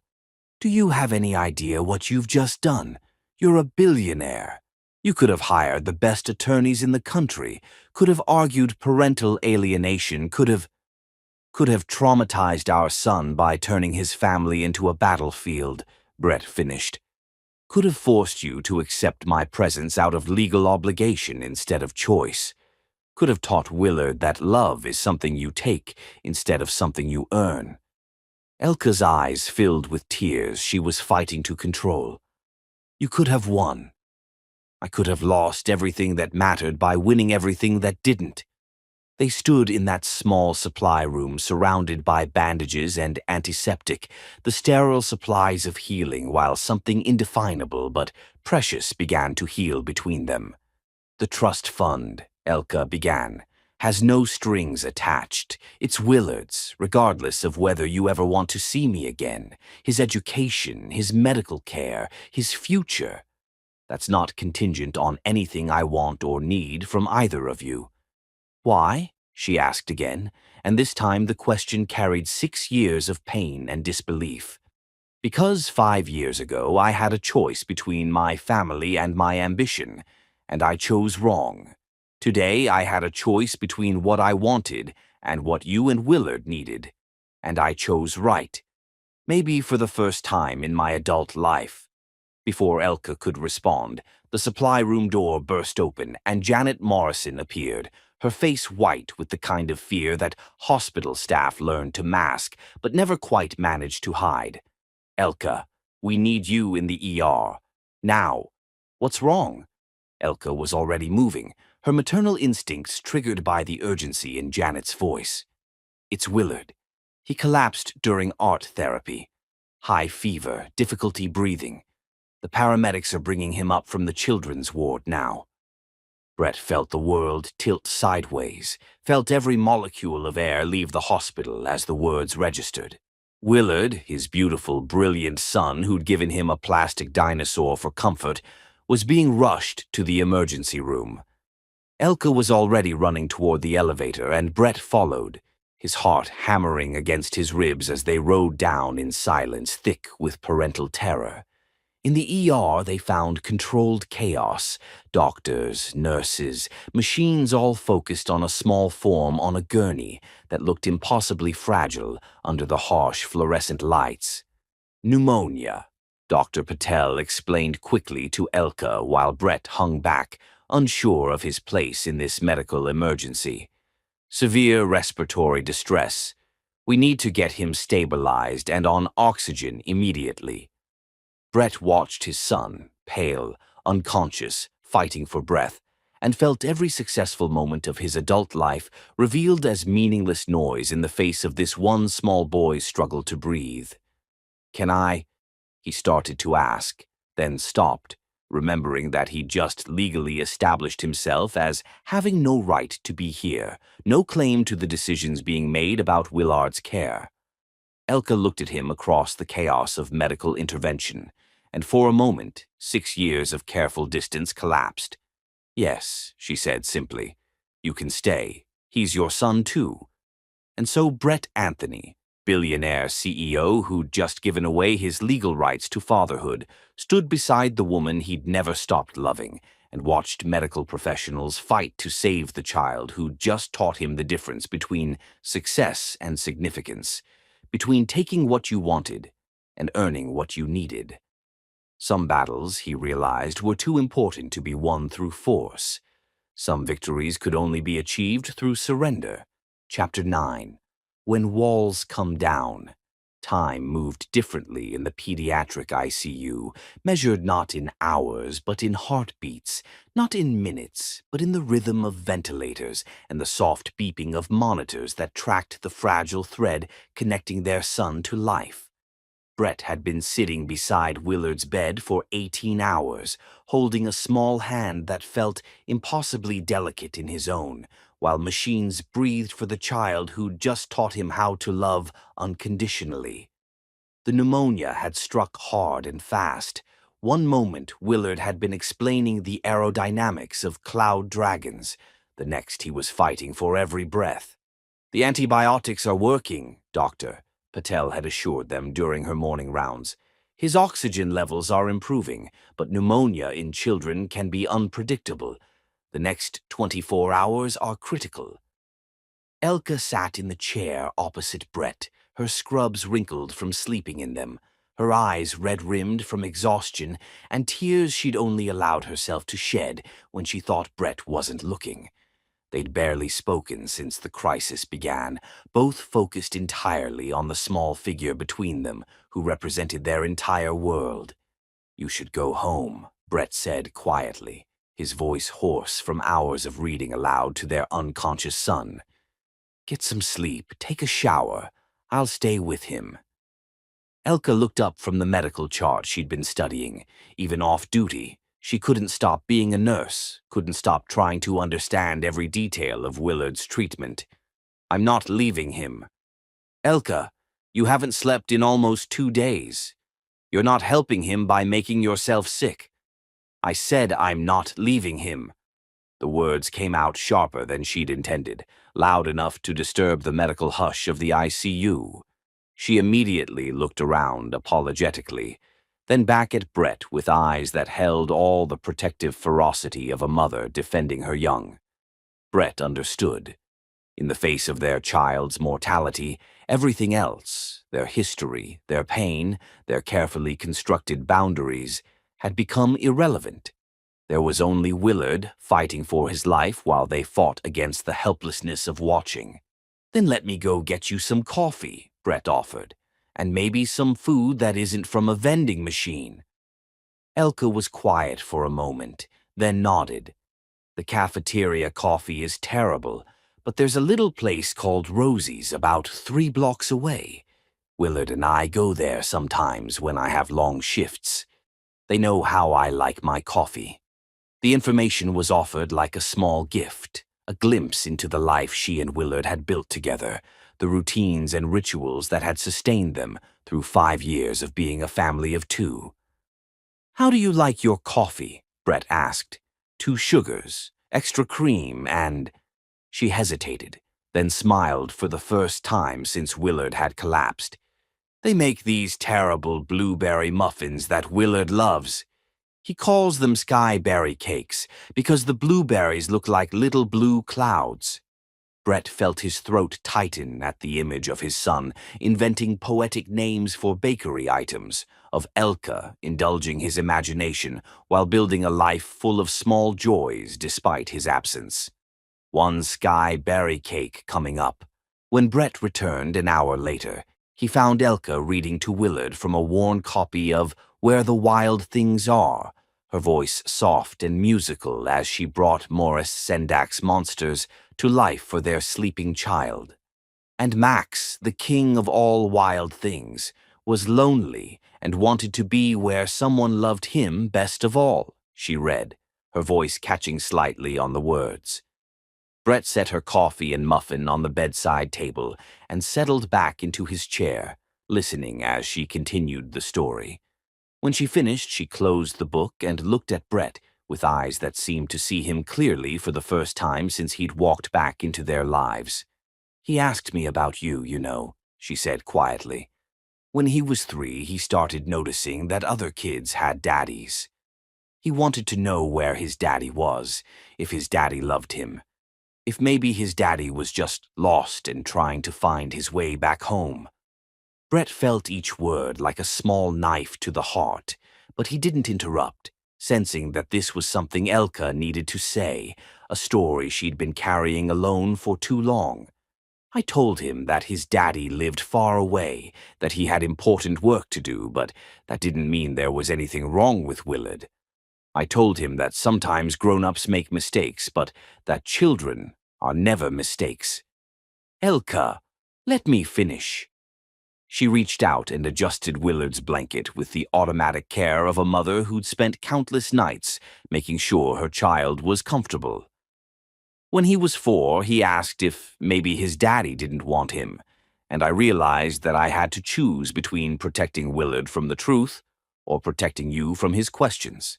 Speaker 2: "do you have any idea what you've just done? You're a billionaire. You could have hired the best attorneys in the country, could have argued parental alienation, could have traumatized our son by turning his family into a battlefield," Brett finished. "Could have forced you to accept my presence out of legal obligation instead of choice. Could have taught Willard that love is something you take instead of something you earn." Elka's eyes filled with tears she was fighting to control. "You could have won. I could have lost everything that mattered by winning everything that didn't. They stood in that small supply room surrounded by bandages and antiseptic, the sterile supplies of healing, while something indefinable but precious began to heal between them. "The trust fund," Elka began, "has no strings attached. It's Willard's, regardless of whether you ever want to see me again. His education, his medical care, his future. That's not contingent on anything I want or need from either of you." "Why?" she asked again, and this time the question carried 6 years of pain and disbelief. "Because 5 years ago I had a choice between my family and my ambition, and I chose wrong. Today I had a choice between what I wanted and what you and Willard needed, and I chose right. Maybe for the first time in my adult life." Before Elka could respond, the supply room door burst open and Janet Morrison appeared, her face white with the kind of fear that hospital staff learned to mask but never quite managed to hide. "Elka, we need you in the ER. Now." "What's wrong?" Elka was already moving, her maternal instincts triggered by the urgency in Janet's voice. "It's Willard. He collapsed during art therapy. High fever, difficulty breathing. The paramedics are bringing him up from the children's ward now." Brett felt the world tilt sideways, felt every molecule of air leave the hospital as the words registered. Willard, his beautiful, brilliant son who'd given him a plastic dinosaur for comfort, was being rushed to the emergency room. Elka was already running toward the elevator, and Brett followed, his heart hammering against his ribs as they rode down in silence thick with parental terror. In the ER, they found controlled chaos. Doctors, nurses, machines all focused on a small form on a gurney that looked impossibly fragile under the harsh fluorescent lights. "Pneumonia," Dr. Patel explained quickly to Elka while Brett hung back, unsure of his place in this medical emergency. "Severe respiratory distress. We need to get him stabilized and on oxygen immediately." Brett watched his son, pale, unconscious, fighting for breath, and felt every successful moment of his adult life revealed as meaningless noise in the face of this one small boy's struggle to breathe. "Can I?" he started to ask, then stopped, remembering that he just legally established himself as having no right to be here, no claim to the decisions being made about Willard's care. Elka looked at him across the chaos of medical intervention, and for a moment, 6 years of careful distance collapsed. "Yes," she said simply, "you can stay. He's your son too." And so Brett Anthony, billionaire CEO who'd just given away his legal rights to fatherhood, stood beside the woman he'd never stopped loving and watched medical professionals fight to save the child who'd just taught him the difference between success and significance, between taking what you wanted and earning what you needed. Some battles, he realized, were too important to be won through force. Some victories could only be achieved through surrender. Chapter 9. When Walls Come Down. Time moved differently in the pediatric ICU, measured not in hours but in heartbeats, not in minutes but in the rhythm of ventilators and the soft beeping of monitors that tracked the fragile thread connecting their son to life. Brett had been sitting beside Willard's bed for 18 hours, holding a small hand that felt impossibly delicate in his own, while machines breathed for the child who'd just taught him how to love unconditionally. The pneumonia had struck hard and fast. One moment, Willard had been explaining the aerodynamics of cloud dragons. The next, he was fighting for every breath. "The antibiotics are working, Doctor," Patel had assured them during her morning rounds. "His oxygen levels are improving, but pneumonia in children can be unpredictable. The next 24 hours are critical." Elka sat in the chair opposite Brett, her scrubs wrinkled from sleeping in them, her eyes red-rimmed from exhaustion and tears she'd only allowed herself to shed when she thought Brett wasn't looking. They'd barely spoken since the crisis began, both focused entirely on the small figure between them, who represented their entire world. "You should go home," Brett said quietly, his voice hoarse from hours of reading aloud to their unconscious son. Get some sleep, take a shower. I'll stay with him." Elka looked up from the medical chart she'd been studying. Even off duty, she couldn't stop being a nurse, couldn't stop trying to understand every detail of Willard's treatment. "I'm not leaving him." "Elka, you haven't slept in almost 2 days. You're not helping him by making yourself sick." "I said I'm not leaving him." The words came out sharper than she'd intended, loud enough to disturb the medical hush of the ICU. She immediately looked around apologetically, then back at Brett with eyes that held all the protective ferocity of a mother defending her young. Brett understood. In the face of their child's mortality, everything else, their history, their pain, their carefully constructed boundaries, had become irrelevant. There was only Willard fighting for his life while they fought against the helplessness of watching. "Then let me go get you some coffee," Brett offered, "and maybe some food that isn't from a vending machine." Elka was quiet for a moment, then nodded. "The cafeteria coffee is terrible, but there's a little place called Rosie's about 3 blocks away. Willard and I go there sometimes when I have long shifts. They know how I like my coffee." The information was offered like a small gift, a glimpse into the life she and Willard had built together, the routines and rituals that had sustained them through 5 years of being a family of 2. "How do you like your coffee?" Brett asked. "2 sugars, extra cream, and—" She hesitated, then smiled for the first time since Willard had collapsed. "They make these terrible blueberry muffins that Willard loves. He calls them skyberry cakes because the blueberries look like little blue clouds." Brett felt his throat tighten at the image of his son inventing poetic names for bakery items, of Elka indulging his imagination while building a life full of small joys despite his absence. One skyberry cake coming up. When Brett returned an hour later, he found Elka reading to Willard from a worn copy of Where the Wild Things Are, her voice soft and musical as she brought Morris Sendak's monsters to life for their sleeping child. And Max, the king of all wild things, was lonely and wanted to be where someone loved him best of all, she read, her voice catching slightly on the words. Brett set her coffee and muffin on the bedside table and settled back into his chair, listening as she continued the story. When she finished, she closed the book and looked at Brett with eyes that seemed to see him clearly for the first time since he'd walked back into their lives. "He asked me about you, you know," she said quietly. "When he was 3, he started noticing that other kids had daddies. He wanted to know where his daddy was, if his daddy loved him. If maybe his daddy was just lost and trying to find his way back home." Brett felt each word like a small knife to the heart, but he didn't interrupt, sensing that this was something Elka needed to say, a story she'd been carrying alone for too long. "I told him that his daddy lived far away, that he had important work to do, but that didn't mean there was anything wrong with Willard. I told him that sometimes grown-ups make mistakes, but that children are never mistakes." "Elka, let me finish." She reached out and adjusted Willard's blanket with the automatic care of a mother who'd spent countless nights making sure her child was comfortable. "When he was 4, he asked if maybe his daddy didn't want him, and I realized that I had to choose between protecting Willard from the truth or protecting you from his questions."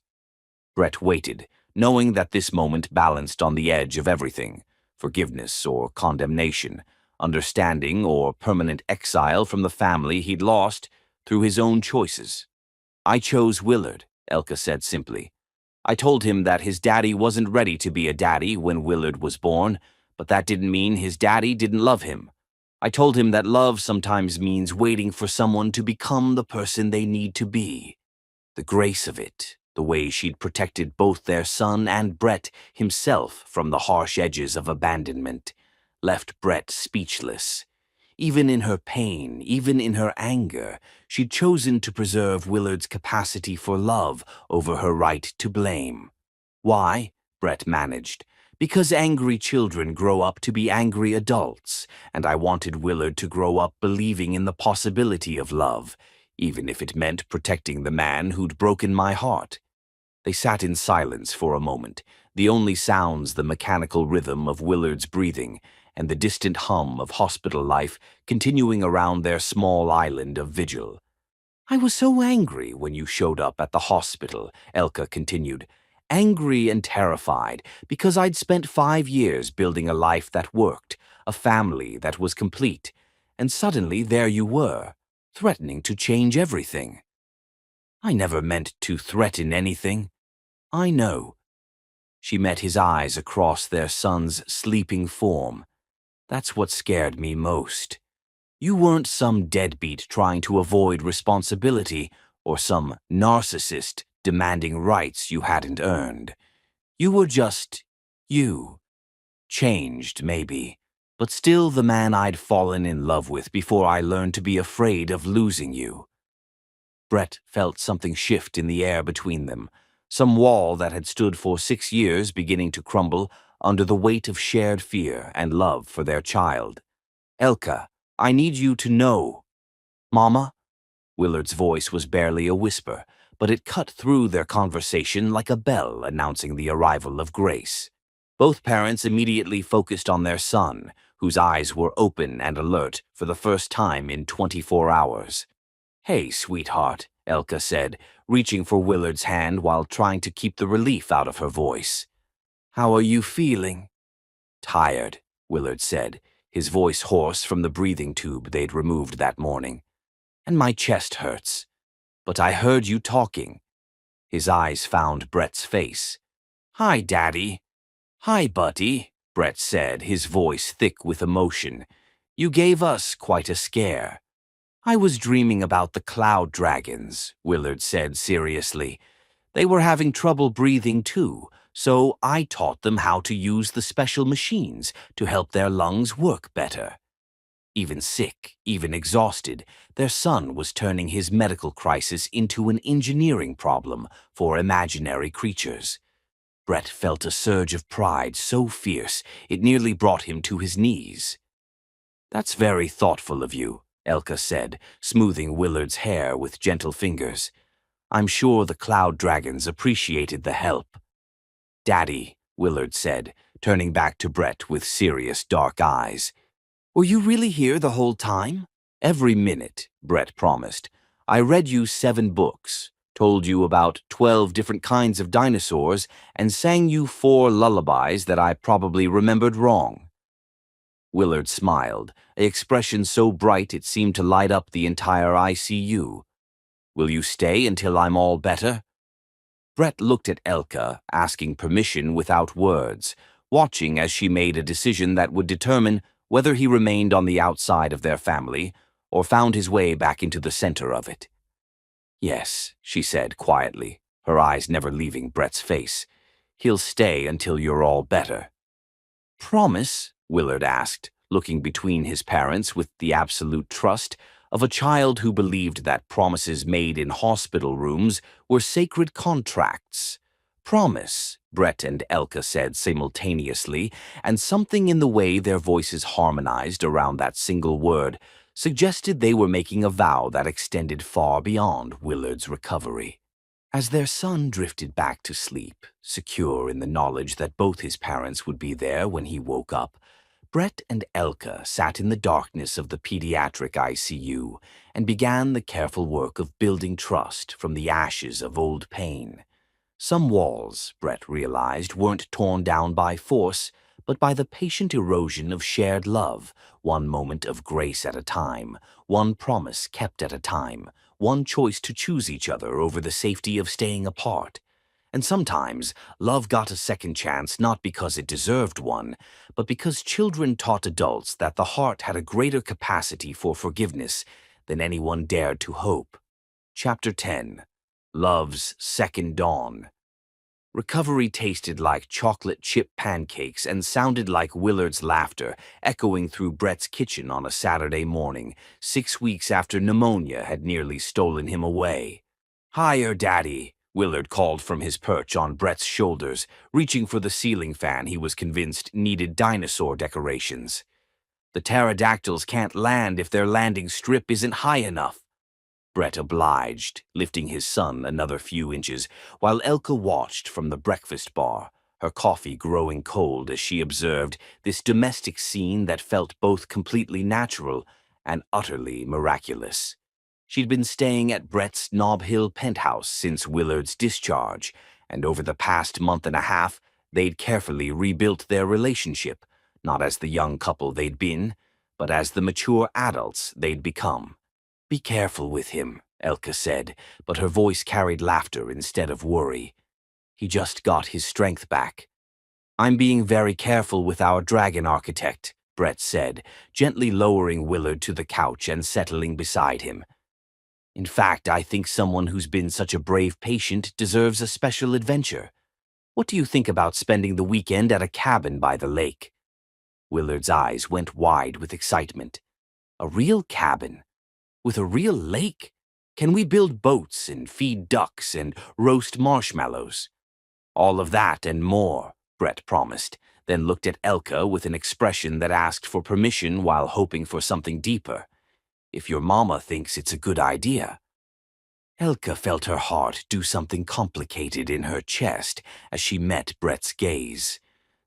Speaker 2: Brett waited, knowing that this moment balanced on the edge of everything, forgiveness or condemnation, understanding or permanent exile from the family he'd lost through his own choices. "I chose Willard," Elka said simply. "I told him that his daddy wasn't ready to be a daddy when Willard was born, but that didn't mean his daddy didn't love him. I told him that love sometimes means waiting for someone to become the person they need to be. The grace of it, the way she'd protected both their son and Brett himself from the harsh edges of abandonment, left Brett speechless. Even in her pain, even in her anger, she'd chosen to preserve Willard's capacity for love over her right to blame. Why? Brett managed. Because angry children grow up to be angry adults, and I wanted Willard to grow up believing in the possibility of love, even if it meant protecting the man who'd broken my heart. They sat in silence for a moment, the only sounds the mechanical rhythm of Willard's breathing and the distant hum of hospital life continuing around their small island of vigil. I was so angry when you showed up at the hospital, Elka continued. Angry and terrified because I'd spent 5 years building a life that worked, a family that was complete, and suddenly there you were, threatening to change everything. I never meant to threaten anything. I know. She met his eyes across their son's sleeping form. That's what scared me most. You weren't some deadbeat trying to avoid responsibility or some narcissist demanding rights you hadn't earned. You were just you. Changed, maybe, but still the man I'd fallen in love with before I learned to be afraid of losing you. Brett felt something shift in the air between them, some wall that had stood for 6 years beginning to crumble under the weight of shared fear and love for their child. Elka, I need you to know. Mama? Willard's voice was barely a whisper, but it cut through their conversation like a bell announcing the arrival of Grace. Both parents immediately focused on their son, whose eyes were open and alert for the first time in 24 hours. Hey, sweetheart, Elka said, reaching for Willard's hand while trying to keep the relief out of her voice. How are you feeling? Tired, Willard said, his voice hoarse from the breathing tube they'd removed that morning. And my chest hurts. But I heard you talking. His eyes found Brett's face. Hi, Daddy. Hi, Buddy, Brett said, his voice thick with emotion. You gave us quite a scare. I was dreaming about the cloud dragons, Willard said seriously. They were having trouble breathing too, so I taught them how to use the special machines to help their lungs work better. Even sick, even exhausted, their son was turning his medical crisis into an engineering problem for imaginary creatures. Brett felt a surge of pride so fierce it nearly brought him to his knees. That's very thoughtful of you, Elka said, smoothing Willard's hair with gentle fingers. I'm sure the cloud dragons appreciated the help. Daddy, Willard said, turning back to Brett with serious dark eyes. Were you really here the whole time? Every minute, Brett promised. I read you 7 books, told you about 12 different kinds of dinosaurs, and sang you 4 lullabies that I probably remembered wrong. Willard smiled, an expression so bright it seemed to light up the entire ICU. Will you stay until I'm all better? Brett looked at Elka, asking permission without words, watching as she made a decision that would determine whether he remained on the outside of their family or found his way back into the center of it. Yes, she said quietly, her eyes never leaving Brett's face. He'll stay until you're all better. Promise? Willard asked, looking between his parents with the absolute trust of a child who believed that promises made in hospital rooms were sacred contracts. Promise, Brett and Elka said simultaneously, and something in the way their voices harmonized around that single word suggested they were making a vow that extended far beyond Willard's recovery. As their son drifted back to sleep, secure in the knowledge that both his parents would be there when he woke up, Brett and Elka sat in the darkness of the pediatric ICU and began the careful work of building trust from the ashes of old pain. Some walls, Brett realized, weren't torn down by force, but by the patient erosion of shared love, one moment of grace at a time, one promise kept at a time, one choice to choose each other over the safety of staying apart. And sometimes, love got a second chance not because it deserved one, but because children taught adults that the heart had a greater capacity for forgiveness than anyone dared to hope. Chapter 10. Love's Second Dawn. Recovery tasted like chocolate chip pancakes and sounded like Willard's laughter echoing through Brett's kitchen on a Saturday morning, 6 weeks after pneumonia had nearly stolen him away. Higher, Daddy, Willard called from his perch on Brett's shoulders, reaching for the ceiling fan he was convinced needed dinosaur decorations. "The pterodactyls can't land if their landing strip isn't high enough." Brett obliged, lifting his son another few inches, while Elka watched from the breakfast bar, her coffee growing cold as she observed this domestic scene that felt both completely natural and utterly miraculous. She'd been staying at Brett's Nob Hill penthouse since Willard's discharge, and over the past month and a half, they'd carefully rebuilt their relationship, not as the young couple they'd been, but as the mature adults they'd become. "Be careful with him," Elka said, but her voice carried laughter instead of worry. "He just got his strength back." "I'm being very careful with our dragon architect," Brett said, gently lowering Willard to the couch and settling beside him. "In fact, I think someone who's been such a brave patient deserves a special adventure. What do you think about spending the weekend at a cabin by the lake?" Willard's eyes went wide with excitement. "A real cabin? With a real lake? Can we build boats and feed ducks and roast marshmallows?" "All of that and more," Brett promised, then looked at Elka with an expression that asked for permission while hoping for something deeper. "If your mama thinks it's a good idea." Elka felt her heart do something complicated in her chest as she met Brett's gaze.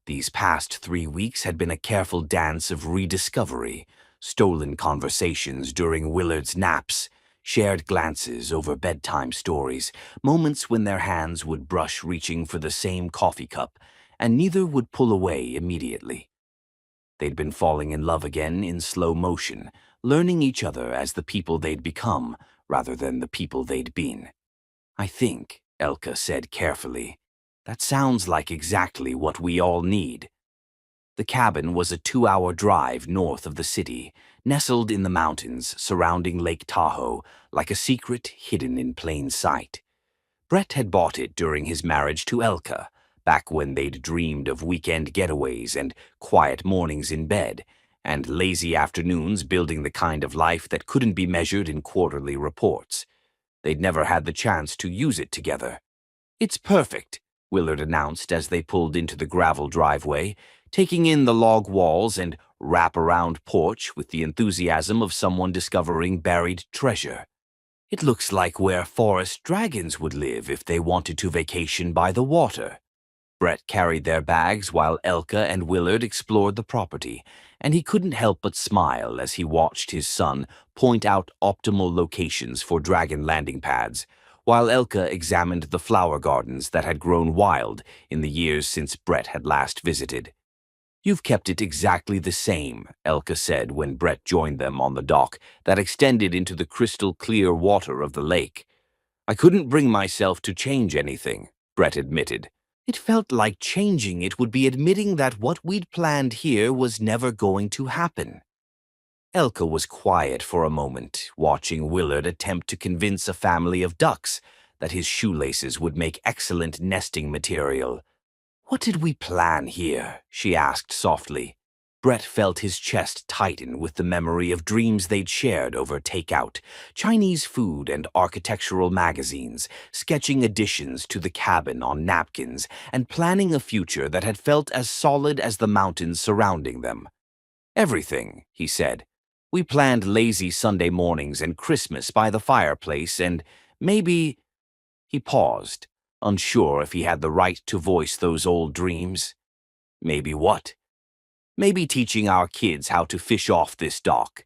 Speaker 2: These past 3 weeks had been a careful dance of rediscovery, stolen conversations during Willard's naps, shared glances over bedtime stories, moments when their hands would brush reaching for the same coffee cup, and neither would pull away immediately. They'd been falling in love again in slow motion, learning each other as the people they'd become, rather than the people they'd been. "I think," Elka said carefully, "that sounds like exactly what we all need." The cabin was a 2-hour drive north of the city, nestled in the mountains surrounding Lake Tahoe like a secret hidden in plain sight. Brett had bought it during his marriage to Elka, back when they'd dreamed of weekend getaways and quiet mornings in bed, and lazy afternoons building the kind of life that couldn't be measured in quarterly reports. They'd never had the chance to use it together. "It's perfect," Willard announced as they pulled into the gravel driveway, taking in the log walls and wrap-around porch with the enthusiasm of someone discovering buried treasure. "It looks like where forest dragons would live if they wanted to vacation by the water." Brett carried their bags while Elka and Willard explored the property, and he couldn't help but smile as he watched his son point out optimal locations for dragon landing pads, while Elka examined the flower gardens that had grown wild in the years since Brett had last visited. "You've kept it exactly the same," Elka said when Brett joined them on the dock that extended into the crystal-clear water of the lake. "I couldn't bring myself to change anything," Brett admitted. "It felt like changing it would be admitting that what we'd planned here was never going to happen." Elka was quiet for a moment, watching Willard attempt to convince a family of ducks that his shoelaces would make excellent nesting material. "What did we plan here?" she asked softly. Brett felt his chest tighten with the memory of dreams they'd shared over takeout, Chinese food and architectural magazines, sketching additions to the cabin on napkins, and planning a future that had felt as solid as the mountains surrounding them. "Everything," he said. "We planned lazy Sunday mornings and Christmas by the fireplace, and maybe—" He paused, unsure if he had the right to voice those old dreams. "Maybe what?" "Maybe teaching our kids how to fish off this dock.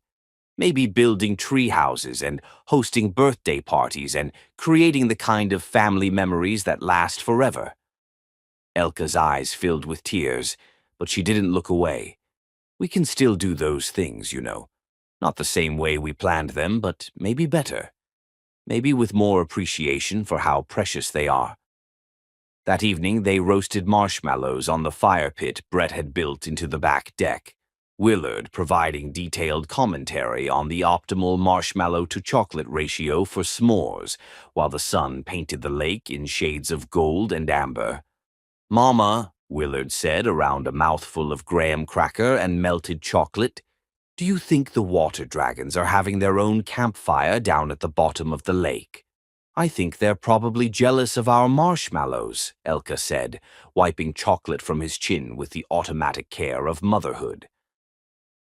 Speaker 2: Maybe building tree houses and hosting birthday parties and creating the kind of family memories that last forever." Elka's eyes filled with tears, but she didn't look away. "We can still do those things, you know. Not the same way we planned them, but maybe better. Maybe with more appreciation for how precious they are." That evening, they roasted marshmallows on the fire pit Brett had built into the back deck, Willard providing detailed commentary on the optimal marshmallow-to-chocolate ratio for s'mores, while the sun painted the lake in shades of gold and amber. "Mama," Willard said around a mouthful of graham cracker and melted chocolate, "do you think the water dragons are having their own campfire down at the bottom of the lake?" I think they're probably jealous of our marshmallows, Elka said, wiping chocolate from his chin with the automatic care of motherhood.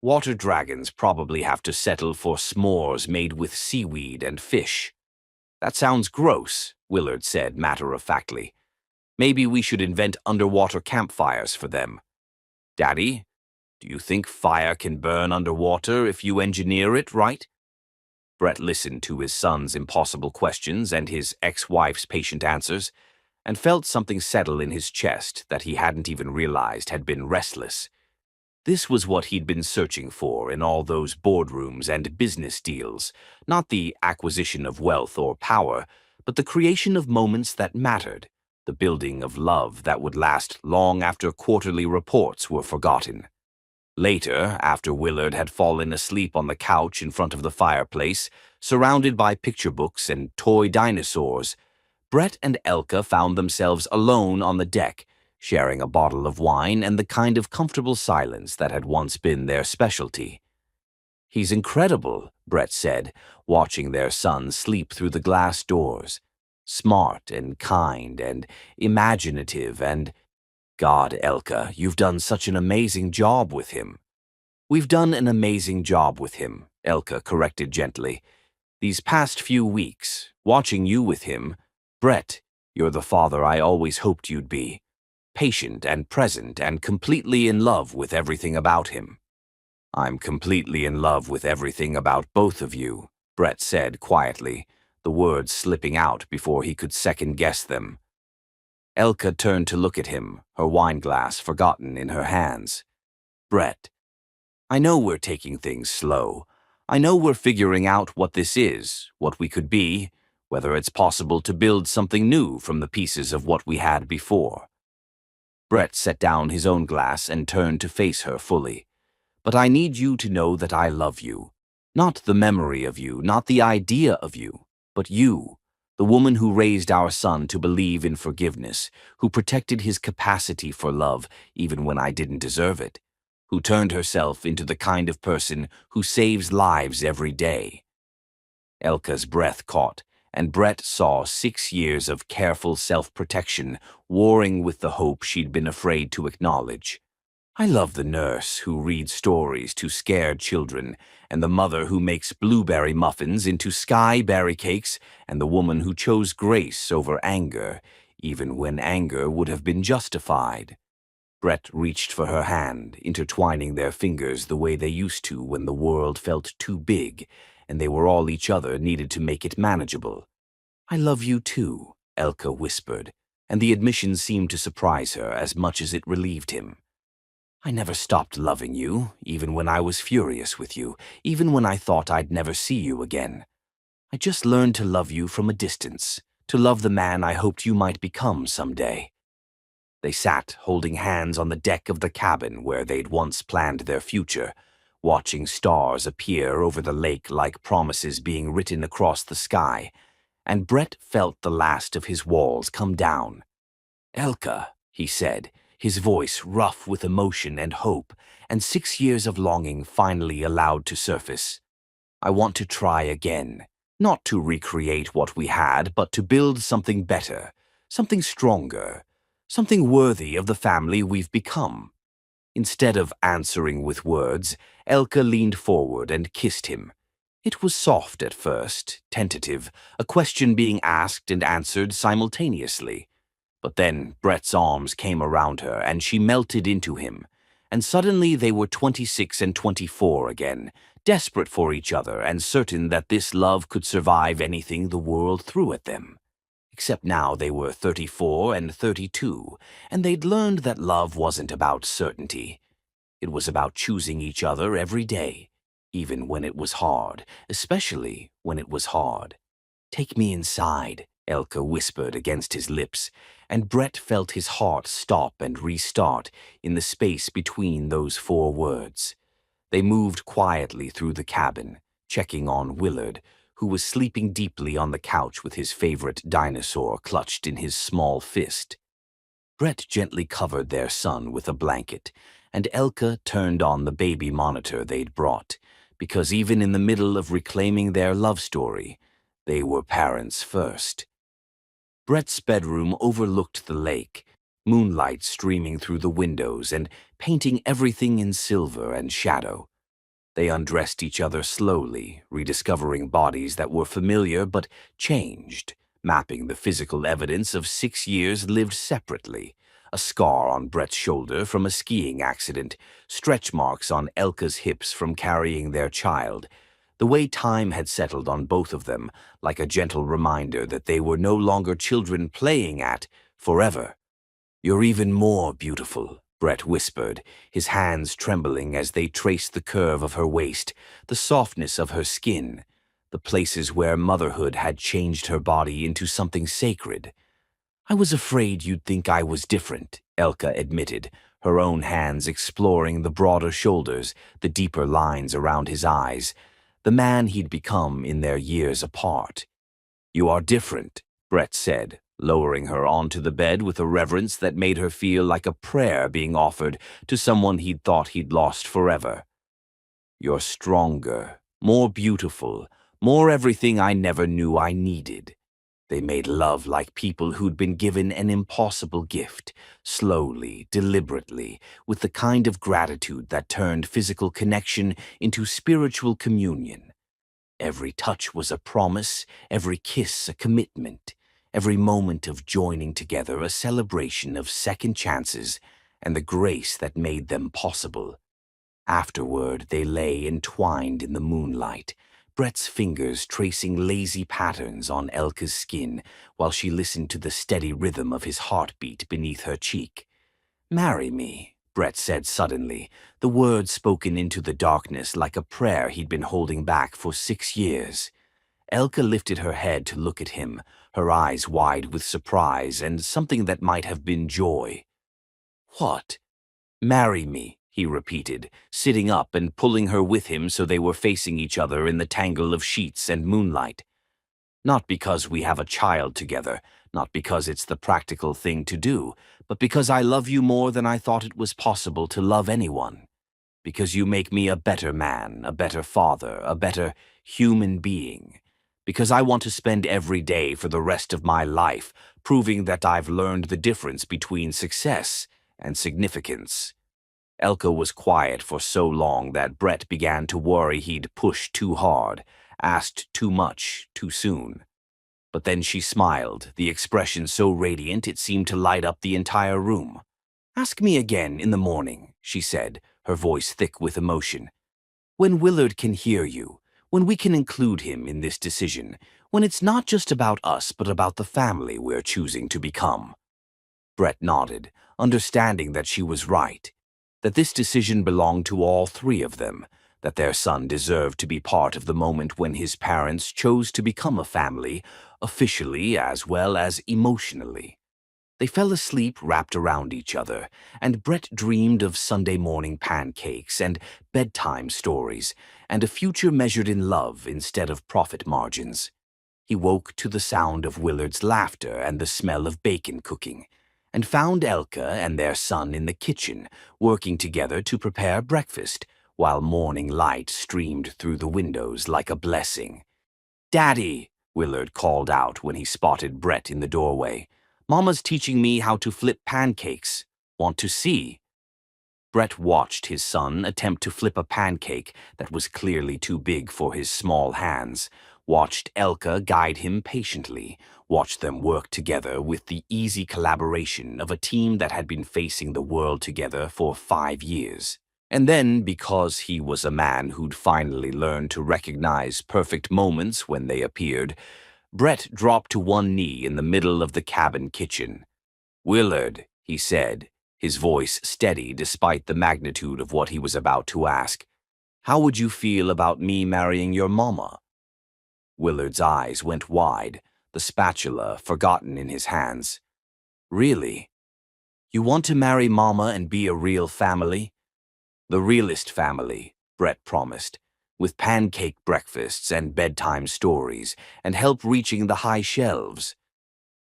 Speaker 2: Water dragons probably have to settle for s'mores made with seaweed and fish. That sounds gross, Willard said matter-of-factly. Maybe we should invent underwater campfires for them. Daddy, do you think fire can burn underwater if you engineer it right? Brett listened to his son's impossible questions and his ex-wife's patient answers, and felt something settle in his chest that he hadn't even realized had been restless. This was what he'd been searching for in all those boardrooms and business deals, not the acquisition of wealth or power, but the creation of moments that mattered, the building of love that would last long after quarterly reports were forgotten. Later, after Willard had fallen asleep on the couch in front of the fireplace, surrounded by picture books and toy dinosaurs, Brett and Elka found themselves alone on the deck, sharing a bottle of wine and the kind of comfortable silence that had once been their specialty. "He's incredible," Brett said, watching their son sleep through the glass doors. "Smart and kind and imaginative and— God, Elka, you've done such an amazing job with him." "We've done an amazing job with him," Elka corrected gently. "These past few weeks, watching you with him, Brett, you're the father I always hoped you'd be. Patient and present and completely in love with everything about him." "I'm completely in love with everything about both of you," Brett said quietly, the words slipping out before he could second-guess them. Elka turned to look at him, her wineglass forgotten in her hands. "Brett, I know we're taking things slow. I know we're figuring out what this is, what we could be, whether it's possible to build something new from the pieces of what we had before." Brett set down his own glass and turned to face her fully. "But I need you to know that I love you. Not the memory of you, not the idea of you, but you, the woman who raised our son to believe in forgiveness, who protected his capacity for love even when I didn't deserve it, who turned herself into the kind of person who saves lives every day." Elka's breath caught, and Brett saw 6 years of careful self-protection warring with the hope she'd been afraid to acknowledge. "I love the nurse who reads stories to scared children, and the mother who makes blueberry muffins into sky-berry cakes, and the woman who chose grace over anger, even when anger would have been justified." Brett reached for her hand, intertwining their fingers the way they used to when the world felt too big, and they were all each other needed to make it manageable. "I love you too," Elka whispered, and the admission seemed to surprise her as much as it relieved him. "I never stopped loving you, even when I was furious with you, even when I thought I'd never see you again. I just learned to love you from a distance, to love the man I hoped you might become someday." They sat, holding hands on the deck of the cabin where they'd once planned their future, watching stars appear over the lake like promises being written across the sky, and Brett felt the last of his walls come down. "Elka," he said, his voice rough with emotion and hope, and 6 years of longing finally allowed to surface. "I want to try again, not to recreate what we had, but to build something better, something stronger, something worthy of the family we've become." Instead of answering with words, Elka leaned forward and kissed him. It was soft at first, tentative, a question being asked and answered simultaneously. But then Brett's arms came around her and she melted into him, and suddenly they were 26 and 24 again, desperate for each other and certain that this love could survive anything the world threw at them. Except now they were 34 and 32, and they'd learned that love wasn't about certainty. It was about choosing each other every day, even when it was hard, especially when it was hard. "Take me inside," Elka whispered against his lips, and Brett felt his heart stop and restart in the space between those 4 words. They moved quietly through the cabin, checking on Willard, who was sleeping deeply on the couch with his favorite dinosaur clutched in his small fist. Brett gently covered their son with a blanket, and Elka turned on the baby monitor they'd brought, because even in the middle of reclaiming their love story, They were parents first. Brett's bedroom overlooked the lake, moonlight streaming through the windows and painting everything in silver and shadow. They undressed each other slowly, rediscovering bodies that were familiar but changed, mapping the physical evidence of 6 years lived separately. A scar on Brett's shoulder from a skiing accident, stretch marks on Elka's hips from carrying their child. The way time had settled on both of them, like a gentle reminder that they were no longer children playing at forever. "You're even more beautiful," Brett whispered, his hands trembling as they traced the curve of her waist, the softness of her skin, the places where motherhood had changed her body into something sacred. "I was afraid you'd think I was different," Elka admitted, her own hands exploring the broader shoulders, the deeper lines around his eyes, the man he'd become in their years apart. "You are different," Brett said, lowering her onto the bed with a reverence that made her feel like a prayer being offered to someone he'd thought he'd lost forever. "You're stronger, more beautiful, more everything I never knew I needed." They made love like people who'd been given an impossible gift, slowly, deliberately, with the kind of gratitude that turned physical connection into spiritual communion. Every touch was a promise, every kiss a commitment, every moment of joining together a celebration of second chances and the grace that made them possible. Afterward, they lay entwined in the moonlight, Brett's fingers tracing lazy patterns on Elka's skin while she listened to the steady rhythm of his heartbeat beneath her cheek. "Marry me," Brett said suddenly, the words spoken into the darkness like a prayer he'd been holding back for 6 years. Elka lifted her head to look at him, her eyes wide with surprise and something that might have been joy. "What?" "Marry me," he repeated, sitting up and pulling her with him so they were facing each other in the tangle of sheets and moonlight. "Not because we have a child together, not because it's the practical thing to do, but because I love you more than I thought it was possible to love anyone. Because you make me a better man, a better father, a better human being. Because I want to spend every day for the rest of my life proving that I've learned the difference between success and significance." Elka was quiet for so long that Brett began to worry he'd pushed too hard, asked too much too soon. But then she smiled, the expression so radiant it seemed to light up the entire room. "Ask me again in the morning," she said, her voice thick with emotion. "When Willard can hear you, when we can include him in this decision, when it's not just about us but about the family we're choosing to become." Brett nodded, understanding that she was right, that this decision belonged to all three of them, that their son deserved to be part of the moment when his parents chose to become a family, officially as well as emotionally. They fell asleep wrapped around each other, and Brett dreamed of Sunday morning pancakes and bedtime stories, and a future measured in love instead of profit margins. He woke to the sound of Willard's laughter and the smell of bacon cooking, and found Elka and their son in the kitchen, working together to prepare breakfast, while morning light streamed through the windows like a blessing. "Daddy," Willard called out when he spotted Brett in the doorway. "Mama's teaching me how to flip pancakes. Want to see?" Brett watched his son attempt to flip a pancake that was clearly too big for his small hands, watched Elka guide him patiently, watched them work together with the easy collaboration of a team that had been facing the world together for 5 years. And then, because he was a man who'd finally learned to recognize perfect moments when they appeared, Brett dropped to one knee in the middle of the cabin kitchen. "Willard," he said, his voice steady despite the magnitude of what he was about to ask, "how would you feel about me marrying your mama?" Willard's eyes went wide, the spatula forgotten in his hands. "Really? You want to marry Mama and be a real family?" "The realest family," Brett promised, "with pancake breakfasts and bedtime stories and help reaching the high shelves.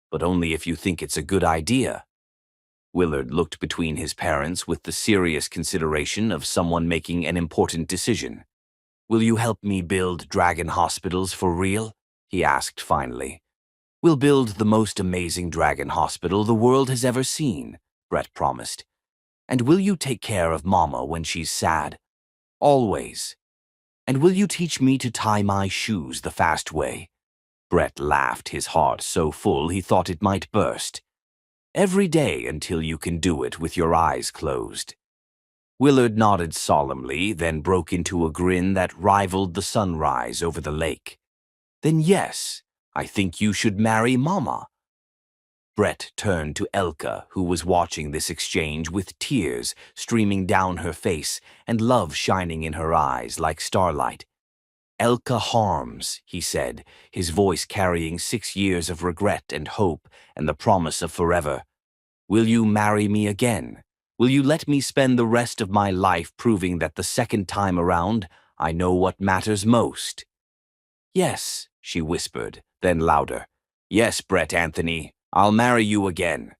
Speaker 2: But only if you think it's a good idea." Willard looked between his parents with the serious consideration of someone making an important decision. "Will you help me build dragon hospitals for real?" he asked finally. We'll build the most amazing dragon hospital the world has ever seen, Brett promised. And will you take care of Mama when she's sad? Always. And will you teach me to tie my shoes the fast way? Brett laughed, his heart so full he thought it might burst. Every day until you can do it with your eyes closed. Willard nodded solemnly, then broke into a grin that rivaled the sunrise over the lake. Then yes, I think you should marry Mama. Brett turned to Elka, who was watching this exchange with tears streaming down her face and love shining in her eyes like starlight. Elka Harms, he said, his voice carrying 6 years of regret and hope and the promise of forever. Will you marry me again? Will you let me spend the rest of my life proving that the second time around I know what matters most? Yes, she whispered, then louder. Yes, Brett Anthony, I'll marry you again.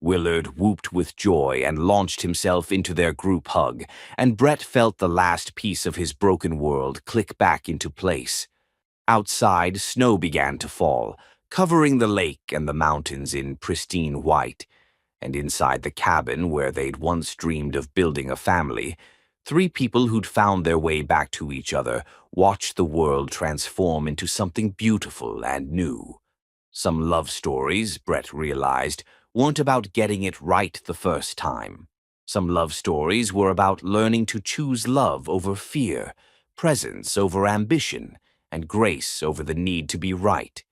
Speaker 2: Willard whooped with joy and launched himself into their group hug, and Brett felt the last piece of his broken world click back into place. Outside, snow began to fall, covering the lake and the mountains in pristine white. And inside the cabin where they'd once dreamed of building a family, 3 people who'd found their way back to each other watched the world transform into something beautiful and new. Some love stories, Brett realized, weren't about getting it right the first time. Some love stories were about learning to choose love over fear, presence over ambition, and grace over the need to be right.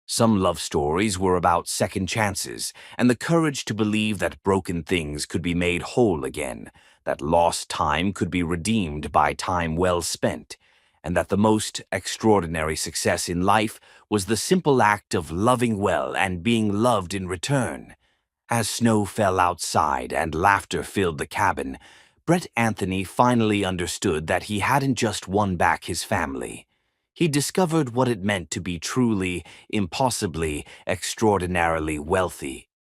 Speaker 2: Some love stories were about second chances and the courage to believe that broken things could be made whole again, that lost time could be redeemed by time well spent, and that the most extraordinary success in life was the simple act of loving well and being loved in return. As snow fell outside and laughter filled the cabin, Brett Anthony finally understood that he hadn't just won back his family. He discovered what it meant to be truly, impossibly, extraordinarily wealthy.